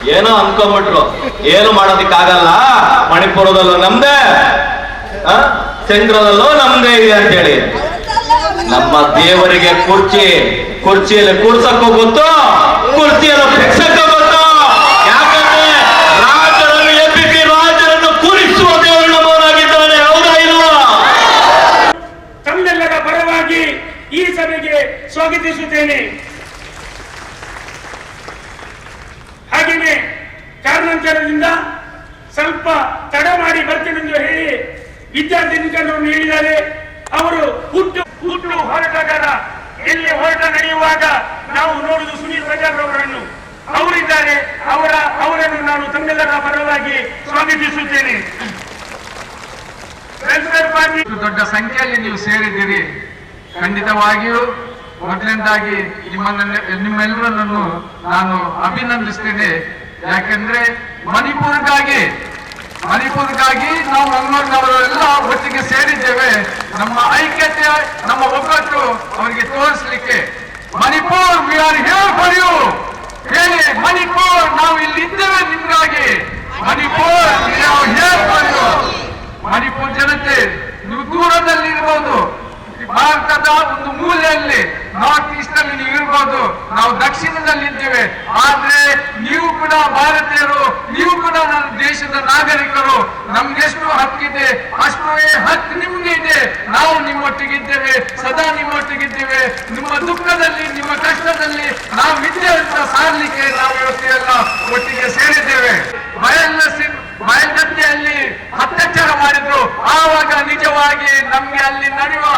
ಏನೋ ಅನ್ಕೊಂಡ್ಬಿಟ್ರು, ಏನು ಮಾಡೋದಿಕ್ಕಾಗಲ್ಲ, ಮಣಿಪುರದಲ್ಲೂ ನಮ್ದೇ, ಚಂದ್ರದಲ್ಲೂ ನಮ್ದೇ ಇದೆ ಅಂತೇಳಿ. ನಮ್ಮ ದೇವರಿಗೆ ಕುರ್ಚಿಯಲ್ಲಿ ಕೂರ್ಸಕ್ಕೂ ಗೊತ್ತು, ಕುರ್ಚಿಯಲ್ಲಿ ಫಿಕ್ಸಕ್ಕೂ ಗೊತ್ತು. ಯಾಕಂದ್ರೆ ರಾಜರನ್ನು ಎಬ್ಬಿಸಿ ರಾಜರನ್ನು ಕೂರಿಸುವ ದೇವರು ನಮ್ಮವರಾಗಿದ್ದಾನೆ. ಹೌದಾ ಇಲ್ವಾ? ತಮ್ಮೆಲ್ಲರ ಪರವಾಗಿ ಈ ಸಭೆಗೆ ಸ್ವಾಗತಿಸುತ್ತೇನೆ. ಹಾಗೆಯೇ ಕಾರಣಾಂತರದಿಂದ ಸ್ವಲ್ಪ ತಡ ಮಾಡಿ ಬರ್ತೇನೆಂದು ಹೇಳಿ ವಿದ್ಯಾರ್ಥಿನಿಗಳನ್ನು ಹೇಳಿದ್ದಾರೆ. ಅವರು ಹುಟ್ಟು ಹೊರಟಗಾರ ಎಲ್ಲಿ ಹೊರಟ ನಡೆಯುವಾಗ ನಾವು ನೋಡುವುದು ಸುನೀಲ್ ಬಜಾರ್ ಅವರನ್ನು, ಅವರಿದ್ದಾರೆ. ಅವರನ್ನು ನಾನು ತಮ್ಮೆಲ್ಲರ ಪರವಾಗಿ ಸ್ವಾಗತಿಸುತ್ತೇನೆ. ದೊಡ್ಡ ಸಂಖ್ಯೆಯಲ್ಲಿ ನೀವು ಸೇರಿದ್ದೀರಿ. ಖಂಡಿತವಾಗಿಯೂ ಮೊದಲನೇದಾಗಿ ನಿಮ್ಮೆಲ್ಲರನ್ನು ನಾನು ಅಭಿನಂದಿಸ್ತೇನೆ. ಯಾಕೆಂದ್ರೆ ಮಣಿಪುರಕ್ಕಾಗಿ ನಾವು ಮಂಗಳೂರಿನವರೆಲ್ಲ ಒಟ್ಟಿಗೆ ಸೇರಿದ್ದೇವೆ. ನಮ್ಮ ಐಕ್ಯತೆ, ನಮ್ಮ ಒಗ್ಗಟ್ಟು ಅವರಿಗೆ ತೋರಿಸಲಿಕ್ಕೆ. Manipur, we are here for you. ಹೇಳಿ ಮಣಿಪುರ್, ನಾವು ಇಲ್ಲಿ ಇದ್ದೇವೆ ನಿಮ್ಗಾಗಿ. Manipur, we are here for you. Manipur ಜನತೆ, ನೀವು ದೂರದಲ್ಲಿರ್ಬೋದು, ಭಾರತದ ಒಂದು ಮೂಲೆಯಲ್ಲಿ ನಾರ್ತ್ ಈಸ್ಟ್ ಅಲ್ಲಿ ನೀವು ಇರ್ಬೋದು, ನಾವು ದಕ್ಷಿಣದಲ್ಲಿ ಇದ್ದೇವೆ. ಆದ್ರೆ ನೀವು ಕೂಡ ಭಾರತೀಯರು, ನೀವು ಕೂಡ ನನ್ನ ದೇಶದ ನಾಗರಿಕರು. ನಮ್ಗೆಷ್ಟು ಹಕ್ಕಿದೆ ಅಷ್ಟೇ ಹಕ್ಕು ನಿಮ್ಗೆ ಇದೆ. ನಾವು ನಿಮ್ಮೊಟ್ಟಿಗಿದ್ದೇವೆ, ಸದಾ ನಿಮ್ಮೊಟ್ಟಿಗಿದ್ದೇವೆ. ನಿಮ್ಮ ದುಃಖದಲ್ಲಿ, ನಿಮ್ಮ ಕಷ್ಟದಲ್ಲಿ ನಾವು ಇದ್ದೇವೆ ಅಂತ ಸಾರ್ಲಿಕ್ಕೆ ನಾವು ಇವತ್ತೆಲ್ಲ ಒಟ್ಟಿಗೆ ಸೇರಿದ್ದೇವೆ. ಬಯಲ್ಗದ್ದೆಯಲ್ಲಿ ಅತ್ಯಾಚಾರ ಮಾಡಿದ್ರು, ಆವಾಗ ನಿಜವಾಗಿ ನಮ್ಗೆ ಅಲ್ಲಿ ನಡೆಯುವ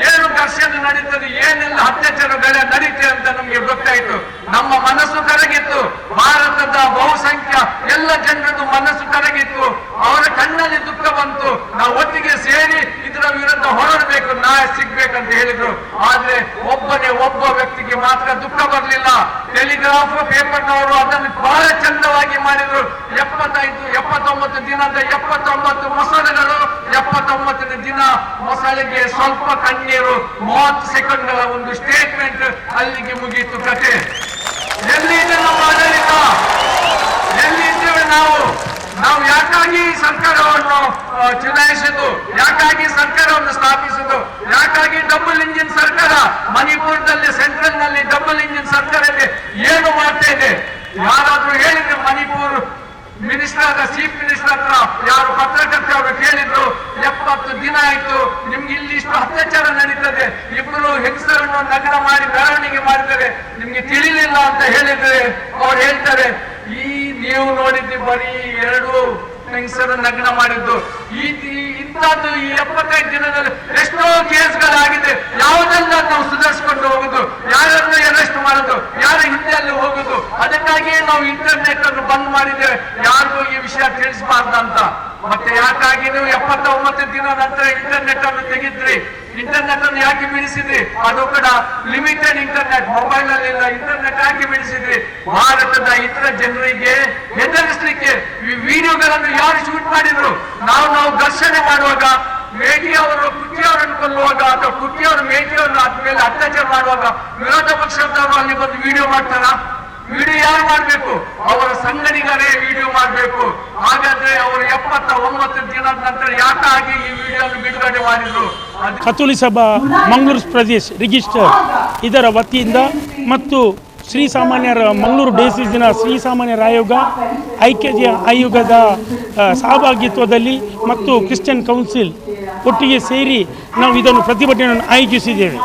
ಏನು ಘರ್ಷಣೆ ನಡೀತದೆ, ಏನೆಲ್ಲ ಅತ್ಯಾಚಾರಗಳ ನಡೀತದೆ ಅಂತ ನಮ್ಗೆ ಗೊತ್ತಾಯ್ತು. ನಮ್ಮ ಮನಸ್ಸು ಕರಗಿತ್ತು. ಭಾರತದ ಬಹುಸಂಖ್ಯ ಎಲ್ಲ ಜನರದ್ದು ಮನಸ್ಸು ಕರಗಿತ್ತು. ಅವರ ಕಣ್ಣಲ್ಲಿ ದುಃಖ ಬಂತು. ನಾವು ಒಟ್ಟಿಗೆ ಸೇರಿ ಇದರ ವಿರುದ್ಧ ಹೋರಾಡಬೇಕು, ನ್ಯಾಯ ಸಿಗ್ಬೇಕಂತ ಹೇಳಿದ್ರು. ಆದ್ರೆ ಒಬ್ಬ ವ್ಯಕ್ತಿಗೆ ಮಾತ್ರ ದುಃಖ ಬರಲಿಲ್ಲ. ಟೆಲಿಗ್ರಾಫ್ ಪೇಪರ್ನವರು ಅದನ್ನು ಬಹಳ ಚಂದವಾಗಿ ಮಾಡಿದ್ರು. 79 ದಿನದ 79 ಮೊಸಳೆಗಳು, 79ನೇ ದಿನ ಮೊಸಳೆಗೆ ಸ್ವಲ್ಪ ಕಣ್ಣೀರು, 30 ಸೆಕೆಂಡ್ಗಳ ಒಂದು ಸ್ಟೇಟ್ಮೆಂಟ್, ಅಲ್ಲಿಗೆ ಮುಗಿಯಿತು ಕತೆ. ಎಲ್ಲಿದೆ ನಮ್ಮ ಆಡಳಿತ? ಎಲ್ಲಿ ಇದ್ದೇವೆ ನಾವು? ಯಾಕಾಗಿ ಸರ್ಕಾರವನ್ನು ಚುನಾಯಿಸುದು? ಯಾಕಾಗಿ ಸರ್ಕಾರವನ್ನು ಸ್ಥಾಪಿಸುದು? ಯಾಕಾಗಿ ಡಬಲ್ ಇಂಜಿನ್ ಸರ್ಕಾರ? ಮಣಿಪುರದಲ್ಲಿ ಸೆಂಟ್ರಲ್ ನಲ್ಲಿ ಡಬಲ್ ಇಂಜಿನ್ ಸರ್ಕಾರ ಇದೆ. ಏನು ಮಾಡ್ತಾ ಇದೆ? ಯಾರಾದ್ರೂ ಹೇಳಿದ್ರೆ ಮಣಿಪುರ್ ಮಿನಿಸ್ಟರ್, ಚೀಫ್ ಮಿನಿಸ್ಟರ್ ಹತ್ರ ಯಾರು ಪತ್ರಕರ್ತರು ಕೇಳಿದ್ರು, 70 ದಿನ ಆಯ್ತು, ನಿಮ್ಗೆ ಇಲ್ಲಿ ಇಷ್ಟು ಅತ್ಯಾಚಾರ ನಡೀತದೆ, ಇಬ್ಬರು ಹೆಂಗಸರನ್ನು ನಗರ ಮಾಡಿ ಮೆರವಣಿಗೆ ಮಾಡಿದರೆ ನಿಮ್ಗೆ ತಿಳಿಲಿಲ್ಲ ಅಂತ ಹೇಳಿದ್ರೆ ಅವ್ರು ಹೇಳ್ತಾರೆ, ನೀವು ನೋಡಿದ್ದು ಬರೀ 2 ಹೆಂಗಸರು ನಗ್ನ ಮಾಡಿದ್ದು. ಇಂಥದ್ದು ಈ 75 ದಿನದಲ್ಲಿ ಎಷ್ಟೋ ಕೇಸ್ಗಳಾಗಿದೆ. ಯಾವುದೆಲ್ಲ ನಾವು ಸುಧಾರಿಸಿಕೊಂಡು ಹೋಗುದು, ಯಾರನ್ನು ಅರೆಸ್ಟ್ ಮಾಡುದು, ಯಾರ ಹಿಂದೆಯಲ್ಲಿ ಹೋಗುದು. ಅದಕ್ಕಾಗಿಯೇ ನಾವು ಇಂಟರ್ನೆಟ್ ಅನ್ನು ಬಂದ್ ಮಾಡಿದ್ದೇವೆ, ಯಾರಿಗೂ ಈ ವಿಷಯ ತಿಳಿಸಬಾರ್ದಂತ. ಮತ್ತೆ ಯಾಕಾಗಿ ನೀವು 79 ದಿನ ನಂತರ ಇಂಟರ್ನೆಟ್ ಅನ್ನು ತೆಗಿದ್ರಿ? ಇಂಟರ್ನೆಟ್ ಅನ್ನು ಯಾಕೆ ಬಿಡಿಸಿದ್ರಿ? ಅದು ಕೂಡ ಲಿಮಿಟೆಡ್ ಇಂಟರ್ನೆಟ್, ಮೊಬೈಲ್ ಅಲ್ಲಿ ಇಂಟರ್ನೆಟ್ ಯಾಕೆ ಬಿಡಿಸಿದ್ರಿ? ಭಾರತದ ಇತರ ಜನರಿಗೆ ಹೆದರಿಸಲಿಕ್ಕೆ. ಈ ವಿಡಿಯೋಗಳನ್ನು ಯಾರು ಶೂಟ್ ಮಾಡಿದ್ರು? ನಾವು ಘರ್ಷಣೆ ಮಾಡುವಾಗ, ಮೇಟಿಯವರು ಕುಟ್ಟಿಯವರನ್ನು ಕೊಲ್ಲುವಾಗ, ಅಥವಾ ಕುಟ್ಟಿಯವರು ಮೇಟಿಯವರನ್ನು ಆದ್ಮೇಲೆ ಅತ್ಯಾಚಾರ ಮಾಡುವಾಗ ವಿರೋಧ ಪಕ್ಷದವರು ಅಲ್ಲಿ ಬಂದು ವಿಡಿಯೋ ಮಾಡ್ತಾರ? ವಿಡಿಯೋ ಯಾರು ಮಾಡ್ಬೇಕು? ಅವರ ಸಂಗಡಿಗರೇ ವಿಡಿಯೋ ಮಾಡ್ಬೇಕು. ಹಾಗಾದ್ರೆ ಅವರು 79 ದಿನದ ನಂತರ ಯಾಕಾಗಿ ಈ ವಿಡಿಯೋ ಬಿಡುಗಡೆ ಮಾಡಿದ್ರು? ಕತ್ತೋಲಿ ಸಭಾ ಮಂಗಳೂರು ಪ್ರದೇಶ್ ರಿಜಿಸ್ಟರ್ ಇದರ ವತಿಯಿಂದ ಮತ್ತು ಶ್ರೀ ಸಾಮಾನ್ಯರ ಮಂಗಳೂರು ಬೇಸಿಸಿನ ಶ್ರೀ ಸಾಮಾನ್ಯರ ಐಕ್ಯತೆಯ ಆಯೋಗದ ಸಹಭಾಗಿತ್ವದಲ್ಲಿ ಮತ್ತು ಕ್ರಿಶ್ಚಿಯನ್ ಕೌನ್ಸಿಲ್ ಒಟ್ಟಿಗೆ ಸೇರಿ ನಾವು ಇದನ್ನು ಪ್ರತಿಭಟನೆಯನ್ನು ಆಯೋಜಿಸಿದ್ದೇವೆ.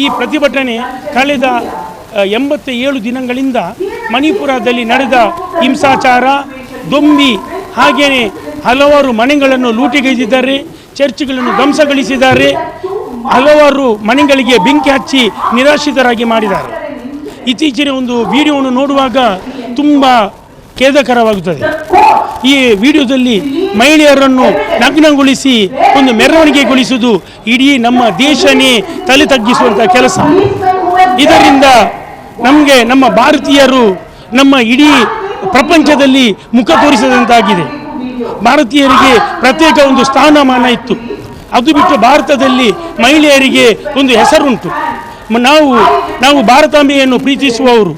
ಈ ಪ್ರತಿಭಟನೆ ಕಳೆದ 87 ದಿನಗಳಿಂದ ಮಣಿಪುರದಲ್ಲಿ ನಡೆದ ಹಿಂಸಾಚಾರ, ದೊಂಬಿ, ಹಾಗೆಯೇ ಹಲವಾರು ಮನೆಗಳನ್ನು ಲೂಟಿಗೈದಿದ್ದಾರೆ, ಚರ್ಚ್ಗಳನ್ನು ಧ್ವಂಸಗೊಳಿಸಿದ್ದಾರೆ, ಹಲವಾರು ಮನೆಗಳಿಗೆ ಬೆಂಕಿ ಹಚ್ಚಿ ನಿರಾಶ್ರಿತರಾಗಿ ಮಾಡಿದ್ದಾರೆ. ಇತ್ತೀಚಿನ ಒಂದು ವಿಡಿಯೋವನ್ನು ನೋಡುವಾಗ ತುಂಬ ಖೇದಕರವಾಗುತ್ತದೆ. ಈ ವಿಡಿಯೋದಲ್ಲಿ ಮಹಿಳೆಯರನ್ನು ನಗ್ನಗೊಳಿಸಿ ಒಂದು ಮೆರವಣಿಗೆಗೊಳಿಸುವುದು ಇಡೀ ನಮ್ಮ ದೇಶನೇ ತಲೆ ತಗ್ಗಿಸುವಂಥ ಕೆಲಸ. ಇದರಿಂದ ನಮಗೆ ನಮ್ಮ ಭಾರತೀಯರು ನಮ್ಮ ಇಡೀ ಪ್ರಪಂಚದಲ್ಲಿ ಮುಖ ತೋರಿಸದಂತಾಗಿದೆ. ಭಾರತೀಯರಿಗೆ ಪ್ರತ್ಯೇಕ ಒಂದು ಸ್ಥಾನಮಾನ ಇತ್ತು, ಅದು ಬಿಟ್ಟು ಭಾರತದಲ್ಲಿ ಮಹಿಳೆಯರಿಗೆ ಒಂದು ಹೆಸರುಂಟು. ನಾವು ಭಾರತಾಂಬೆಯನ್ನು ಪ್ರೀತಿಸುವವರು.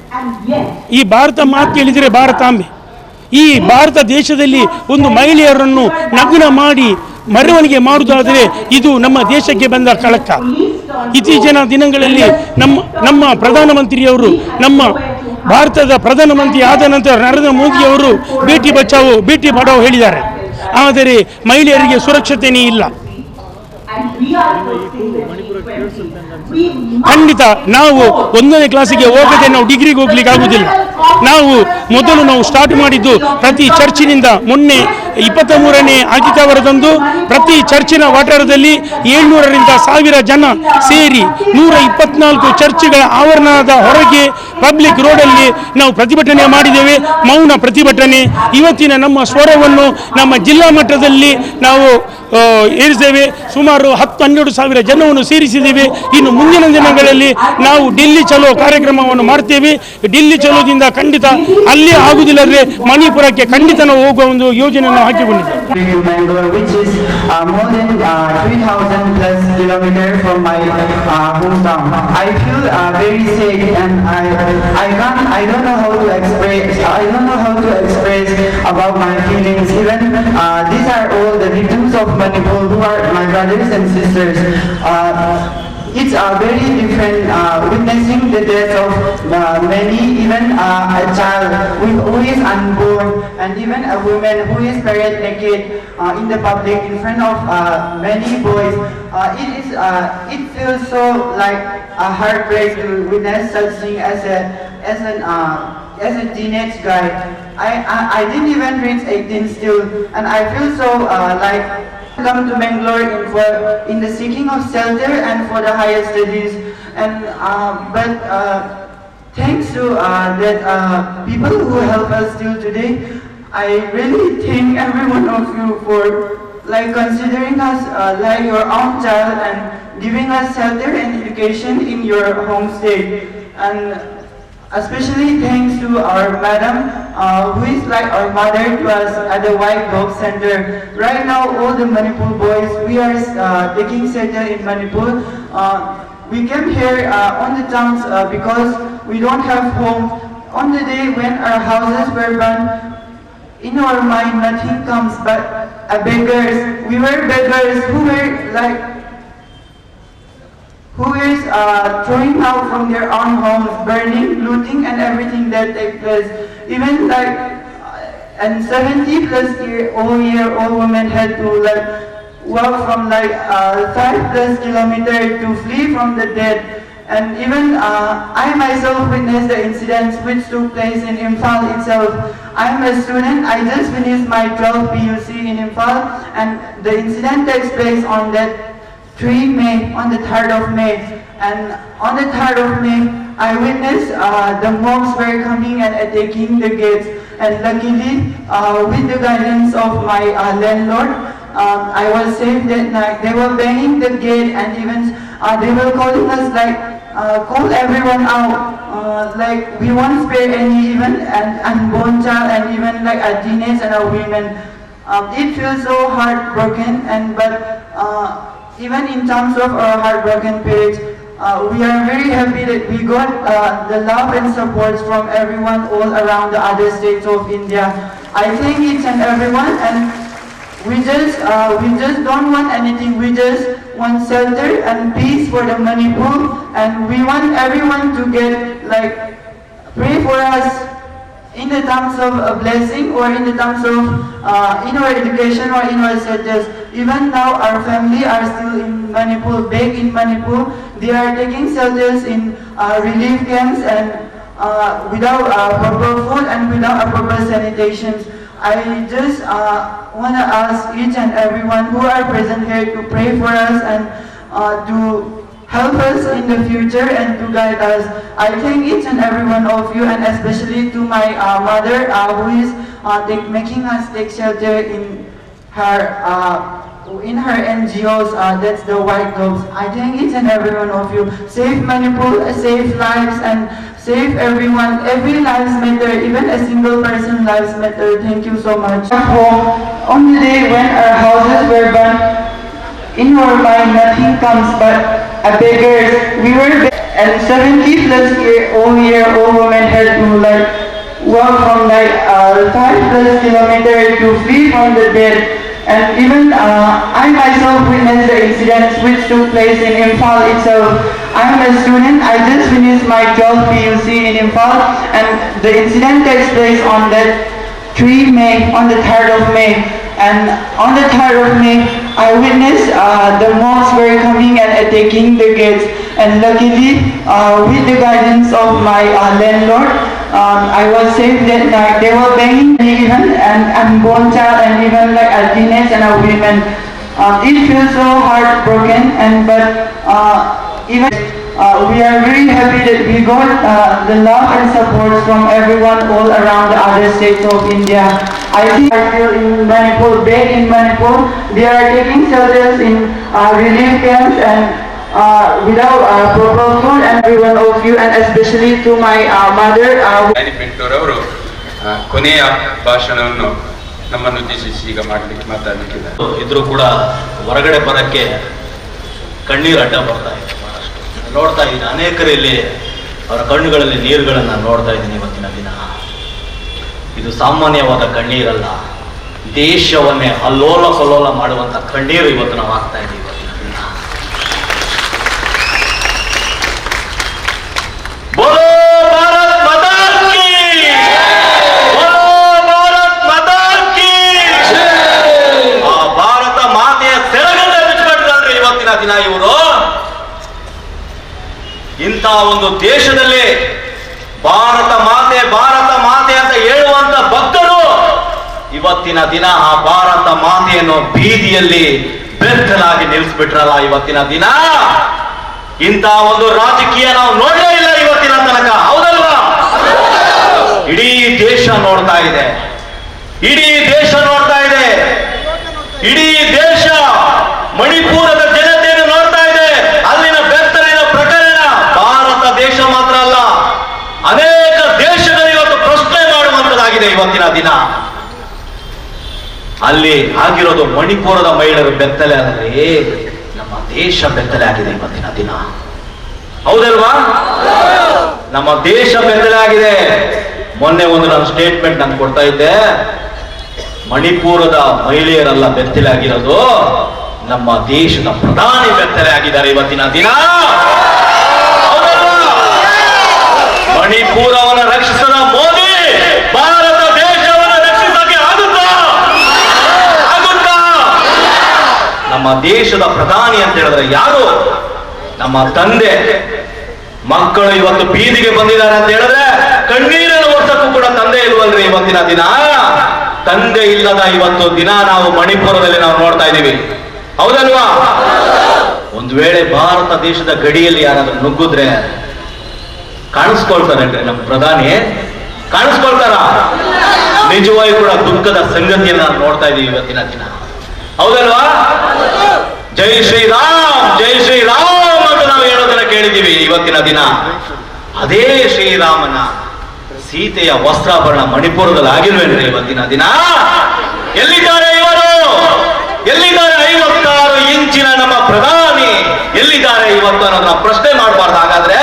ಈ ಭಾರತ ಮಾತು ಕೇಳಿದರೆ ಭಾರತಾಂಬೆ, ಈ ಭಾರತ ದೇಶದಲ್ಲಿ ಒಂದು ಮಹಿಳೆಯರನ್ನು ನಗ್ನ ಮಾಡಿ ಮೆರವಣಿಗೆ ಮಾಡುವುದಾದರೆ ಇದು ನಮ್ಮ ದೇಶಕ್ಕೆ ಬಂದ ಕಳಂಕ. ಇತ್ತೀಚಿನ ದಿನಗಳಲ್ಲಿ ನಮ್ಮ ಪ್ರಧಾನಮಂತ್ರಿಯವರು, ನಮ್ಮ ಭಾರತದ ಪ್ರಧಾನಮಂತ್ರಿ ಆದ ನಂತರ ನರೇಂದ್ರ ಮೋದಿಯವರು ಬೇಟಿ ಬಚಾವೋ ಬೇಟಿ ಪಢಾವೋ ಹೇಳಿದ್ದಾರೆ. ಆದರೆ ಮಹಿಳೆಯರಿಗೆ ಸುರಕ್ಷತೆಯೇ ಇಲ್ಲ. ಖಂಡಿತ ನಾವು 1ನೇ ಕ್ಲಾಸಿಗೆ ಹೋಗದೆ ನಾವು ಡಿಗ್ರಿಗೆ ಹೋಗ್ಲಿಕ್ಕೆ ಆಗುವುದಿಲ್ಲ. ನಾವು ಸ್ಟಾರ್ಟ್ ಮಾಡಿದ್ದು ಪ್ರತಿ ಚರ್ಚಿನಿಂದ ಮೊನ್ನೆ 23ನೇ ಆದಿತ್ಯವಾರದಂದು ಪ್ರತಿ ಚರ್ಚಿನ ವಠಾರದಲ್ಲಿ 700ರಿಂದ 1000 ಜನ ಸೇರಿ 124 ಚರ್ಚ್ಗಳ ಆವರಣದ ಹೊರಗೆ ಪಬ್ಲಿಕ್ ರೋಡಲ್ಲಿ ನಾವು ಪ್ರತಿಭಟನೆ ಮಾಡಿದ್ದೇವೆ. ಮೌನ ಪ್ರತಿಭಟನೆ. ಇವತ್ತಿನ ನಮ್ಮ ಸ್ವರವನ್ನು ನಮ್ಮ ಜಿಲ್ಲಾ ಮಟ್ಟದಲ್ಲಿ ನಾವು ಏರಿಸಿದ್ದೇವೆ. ಸುಮಾರು 10-12 ಸಾವಿರ ಜನವನ್ನು ಸೇರಿಸಿದ್ದೇವೆ. ಇನ್ನು ಮುಂದಿನ ದಿನಗಳಲ್ಲಿ ನಾವು ಡೆಲ್ಲಿ ಚಲೋ ಕಾರ್ಯಕ್ರಮವನ್ನು ಮಾಡ್ತೇವೆ. ಡೆಲ್ಲಿ ಚಲೋದಿಂದ ಖಂಡಿತ ಅಲ್ಲಿ ಆಗುವುದಿಲ್ಲದ್ರೆ ಮಣಿಪುರಕ್ಕೆ ಖಂಡಿತ ನಾವು ಹೋಗುವ ಒಂದು ಯೋಜನೆಯನ್ನು ಹಾಕಿಕೊಂಡಿದ್ದೇವೆ. which is more than 3,000 plus kilometers from my hometown. I feel very sick, and I don't know how to express about my feelings. Even these are all the victims of Manipur who are my brothers and sisters. It's very different witnessing the death of many, even a child who is unborn, and even a woman who is buried naked in the public in front of many boys. It feels so like a heartbreak to witness such thing as a teenage guy. I didn't even reach 18 still, and I feel so like come to Bangalore in the seeking of shelter and for the higher studies, and but thanks to that people who help us till today. I really thank every one of you for like considering us like your own child and giving us shelter and education in your home state. And especially thanks to our madam who is like our mother to us at the White Dog Center. Right now all the Manipur boys, we are taking shelter in Manipur. We came here on the towns because we don't have home. On the day when our houses were burned, in our mind nothing comes but beggars. We were beggars who were like who is throwing out from their own homes, burning, looting, and everything that takes place. Even like and 70 plus year-old women had to like walk from like 5 plus kilometers to flee from the death. And even I myself witnessed the incidents which took place in Imphal itself. I am a student. I just finished my 12th PUC in Imphal, and the incident takes place on that 3 May, on the 3rd of May. And on the 3rd of May, I witnessed the monks were coming and attacking the gates. And luckily, with the guidance of my landlord, I was saved that night. They were banging the gate, and even they were calling us like, call everyone out. Like we won't spare any, even an unborn child, and even like a teenage and a woman. It feels so heartbroken, but even in terms of our heartbroken page, we are very happy that we got the love and support from everyone all around the other states of India. I thank each and everyone, and we just don't want anything. We just want shelter and peace for the Manipur, and we want everyone to get like pray for us in the terms of a blessing, or in the terms of in our education or in our shelters. Even now our family are still in Manipur, back in Manipur. They are taking shelters in relief camps, and without proper food and without proper sanitations. I just want to ask each and everyone who are present here to pray for us and to help us in the future and to guide us. I thank each and every one of you, and especially to my mother who is making us take shelter in her NGOs, that's the White Dogs. I thank each and every one of you. Save Manipur, save lives, and save everyone. Every lives matter, even a single person lives matter. Thank you so much. Home, on the day when our houses were burned, in our mind nothing comes but beggars. We were and 70 plus year-old women had to like walk from like 5+ kilometers to flee from the death. And even I myself witnessed the incidents which took place in Imphal itself. I am a student. I just finished my 12th PUC in Imphal, and the incident takes place on that 3 May, on the 3rd of May. And on the 3rd of May, I witnessed the monks were coming and attacking the gates. And luckily, with the guidance of my landlord, I was saved that night. They were banging me even, and unborn child, and even like a teenage and a women. It feels so heartbroken, but even we are very happy that we got the love and support from everyone all around the other states of India. I think I feel in Manipur, back in Manipur, they are taking shelters in relief camps and without proper food, and everyone of you, and especially to my mother. ಪಿಂಟೂರವರು ಕೊನೆಯ ಭಾಷಣವನ್ನು ನಮ್ಮನ್ನುದ್ದೇಶಿಸಿ ಈಗ ಮಾತಾಡಲಿಕ್ಕಿದೆ. ಇದ್ರೂ ಕೂಡ ಹೊರಗಡೆ ಬರಕ್ಕೆ ಕಣ್ಣೀರು ಅಡ್ಡ ಬರ್ತಾ ಇದೆ. ನೋಡ್ತಾ ಇದ್ದೀನಿ ಅನೇಕರಲ್ಲಿ ಅವರ ಕಣ್ಣುಗಳಲ್ಲಿ ನೀರುಗಳನ್ನು ನೋಡ್ತಾ ಇದ್ದೀನಿ ಇವತ್ತಿನ ದಿನ. ಇದು ಸಾಮಾನ್ಯವಾದ ಕಣ್ಣೀರಲ್ಲ, ದೇಶವನ್ನೇ ಅಲ್ಲೋಲ ಕಲ್ಲೋಲ ಮಾಡುವಂತ ಕಣ್ಣೀರು ಇವತ್ತು ನಾವು ಆಗ್ತಾ ಇದ್ದೀವಿ. ಇವತ್ತಿನ ದಿನ ಬೋಲೋ ಭಾರತ್ ಮಾತಾ ಕಿ, ಬೋಲೋ ಭಾರತ್ ಮಾತಾ ಕಿ. ಆ ಭಾರತ ಮಾತೆಯ ಸೆರಗನ್ನ ಬಿಚ್ಚಿಬಿಟ್ರಲ್ರಿ ಇವತ್ತಿನ ದಿನ ಇವರು. ಇಂಥ ಒಂದು ದೇಶದಲ್ಲಿ ಭಾರತ ಮಾತೆ ಅಂತ ಹೇಳುವಂತ ಭಕ್ತರು ಇವತ್ತಿನ ದಿನ ಆ ಭಾರತ ಮಾತೆಯನ್ನು ಬೀದಿಯಲ್ಲಿ ಬೆತ್ತಲಾಗಿ ನಿಲ್ಲಿಸ್ಬಿಟ್ರಲ್ಲ ಇವತ್ತಿನ ದಿನ. ಇಂಥ ಒಂದು ರಾಜಕೀಯ ನಾವು ನೋಡಲೇ ಇಲ್ಲ ಇವತ್ತಿನ ತನಕ, ಹೌದಲ್ವಾ? ಇಡೀ ದೇಶ ನೋಡ್ತಾ ಇದೆ, ಇಡೀ ದೇಶ ನೋಡ್ತಾ ಇದೆ, ಇಡೀ ದೇಶ ಮಣಿಪುರದ ಜನತೆಯನ್ನು ನೋಡ್ತಾ ಇದೆ. ಅಲ್ಲಿನ ಬೆತ್ತಲಿನ ಪ್ರಕರಣ ಭಾರತ ದೇಶ ಮಾತ್ರ ಅಲ್ಲ, ಅನೇಕ ದೇಶಗಳು ಇವತ್ತು ಪ್ರಶ್ನೆ ಮಾಡುವಂತದ್ದಾಗಿದೆ ಇವತ್ತಿನ ದಿನ. ಅಲ್ಲಿ ಆಗಿರೋದು ಮಣಿಪುರದ ಮಹಿಳೆಯರು ಬೆತ್ತಲೆ ಅಲ್ಲದೆ ನಮ್ಮ ದೇಶ ಬೆತ್ತಲೆ ಆಗಿದೆ ಇವತ್ತಿನ ದಿನ, ಹೌದಲ್ವಾ? ನಮ್ಮ ದೇಶ ಬೆತ್ತಲೆ ಆಗಿದೆ. ಮೊನ್ನೆ ಒಂದು ನಾನು ಸ್ಟೇಟ್ಮೆಂಟ್ ನಾನು ಕೊಡ್ತಾ ಇದ್ದೆ, ಮಣಿಪುರದ ಮಹಿಳೆಯರೆಲ್ಲ ಬೆತ್ತಲೆ ಆಗಿರೋದು, ನಮ್ಮ ದೇಶದ ಪ್ರಧಾನಿ ಬೆತ್ತಲೆ ಆಗಿದ್ದಾರೆ ಇವತ್ತಿನ ದಿನ, ಹೌದಲ್ವಾ? ಮಣಿಪುರವನ್ನು ರಕ್ಷಿಸದ ಮೋದಿ ಭಾರತ ದೇಶವನ್ನು ರಕ್ಷಿಸಕ್ಕೆ ಆಗುತ್ತಾ? ನಮ್ಮ ದೇಶದ ಪ್ರಧಾನಿ ಅಂತ ಹೇಳಿದ್ರೆ ಯಾರು? ನಮ್ಮ ತಂದೆ. ಮಕ್ಕಳು ಇವತ್ತು ಬೀದಿಗೆ ಬಂದಿದ್ದಾರೆ ಅಂತ ಹೇಳಿದ್ರೆ ಕಣ್ಣೀರನ್ನು ಒರ್ಸಕ್ಕೂ ಕೂಡ ತಂದೆ ಇಲ್ವಲ್ರಿ ಇವತ್ತಿನ ದಿನ. ತಂದೆ ಇಲ್ಲದ ಇವತ್ತು ದಿನ ನಾವು ಮಣಿಪುರದಲ್ಲಿ ನಾವು ನೋಡ್ತಾ ಇದ್ದೀವಿ, ಹೌದಲ್ವಾ? ಒಂದು ವೇಳೆ ಭಾರತ ದೇಶದ ಗಡಿಯಲ್ಲಿ ಯಾರಾದ್ರೂ ನುಗ್ಗಿದ್ರೆ ಕಾಣಿಸ್ಕೊಳ್ತಾರೇನ್ರಿ ನಮ್ಮ ಪ್ರಧಾನಿ? ಕಾಣಿಸ್ಕೊಳ್ತಾರ? ನಿಜವಾಗಿ ಕೂಡ ದುಃಖದ ಸಂಗತಿಯನ್ನು ನಾವು ನೋಡ್ತಾ ಇದೀವಿ ಇವತ್ತಿನ ದಿನ, ಹೌದಲ್ವಾ? ಜೈ ಶ್ರೀರಾಮ್, ಜೈ ಶ್ರೀರಾಮ್ ಅಂತ ನಾವು ಹೇಳೋದನ್ನ ಕೇಳಿದ್ದೀವಿ ಇವತ್ತಿನ ದಿನ. ಅದೇ ಶ್ರೀರಾಮನ ಸೀತೆಯ ವಸ್ತ್ರಾಭರಣ ಮಣಿಪುರದಲ್ಲಿ ಆಗಿಲ್ವೇನ್ರಿ ಇವತ್ತಿನ ದಿನ? ಎಲ್ಲಿದ್ದಾರೆ ಇವರು? ಎಲ್ಲಿದ್ದಾರೆ 56 ಇಂಚಿನ ನಮ್ಮ ಪ್ರಧಾನಿ? ಎಲ್ಲಿದ್ದಾರೆ ಇವತ್ತು ಅನ್ನೋದನ್ನ ಪ್ರಶ್ನೆ ಮಾಡಬಾರ್ದು. ಹಾಗಾದ್ರೆ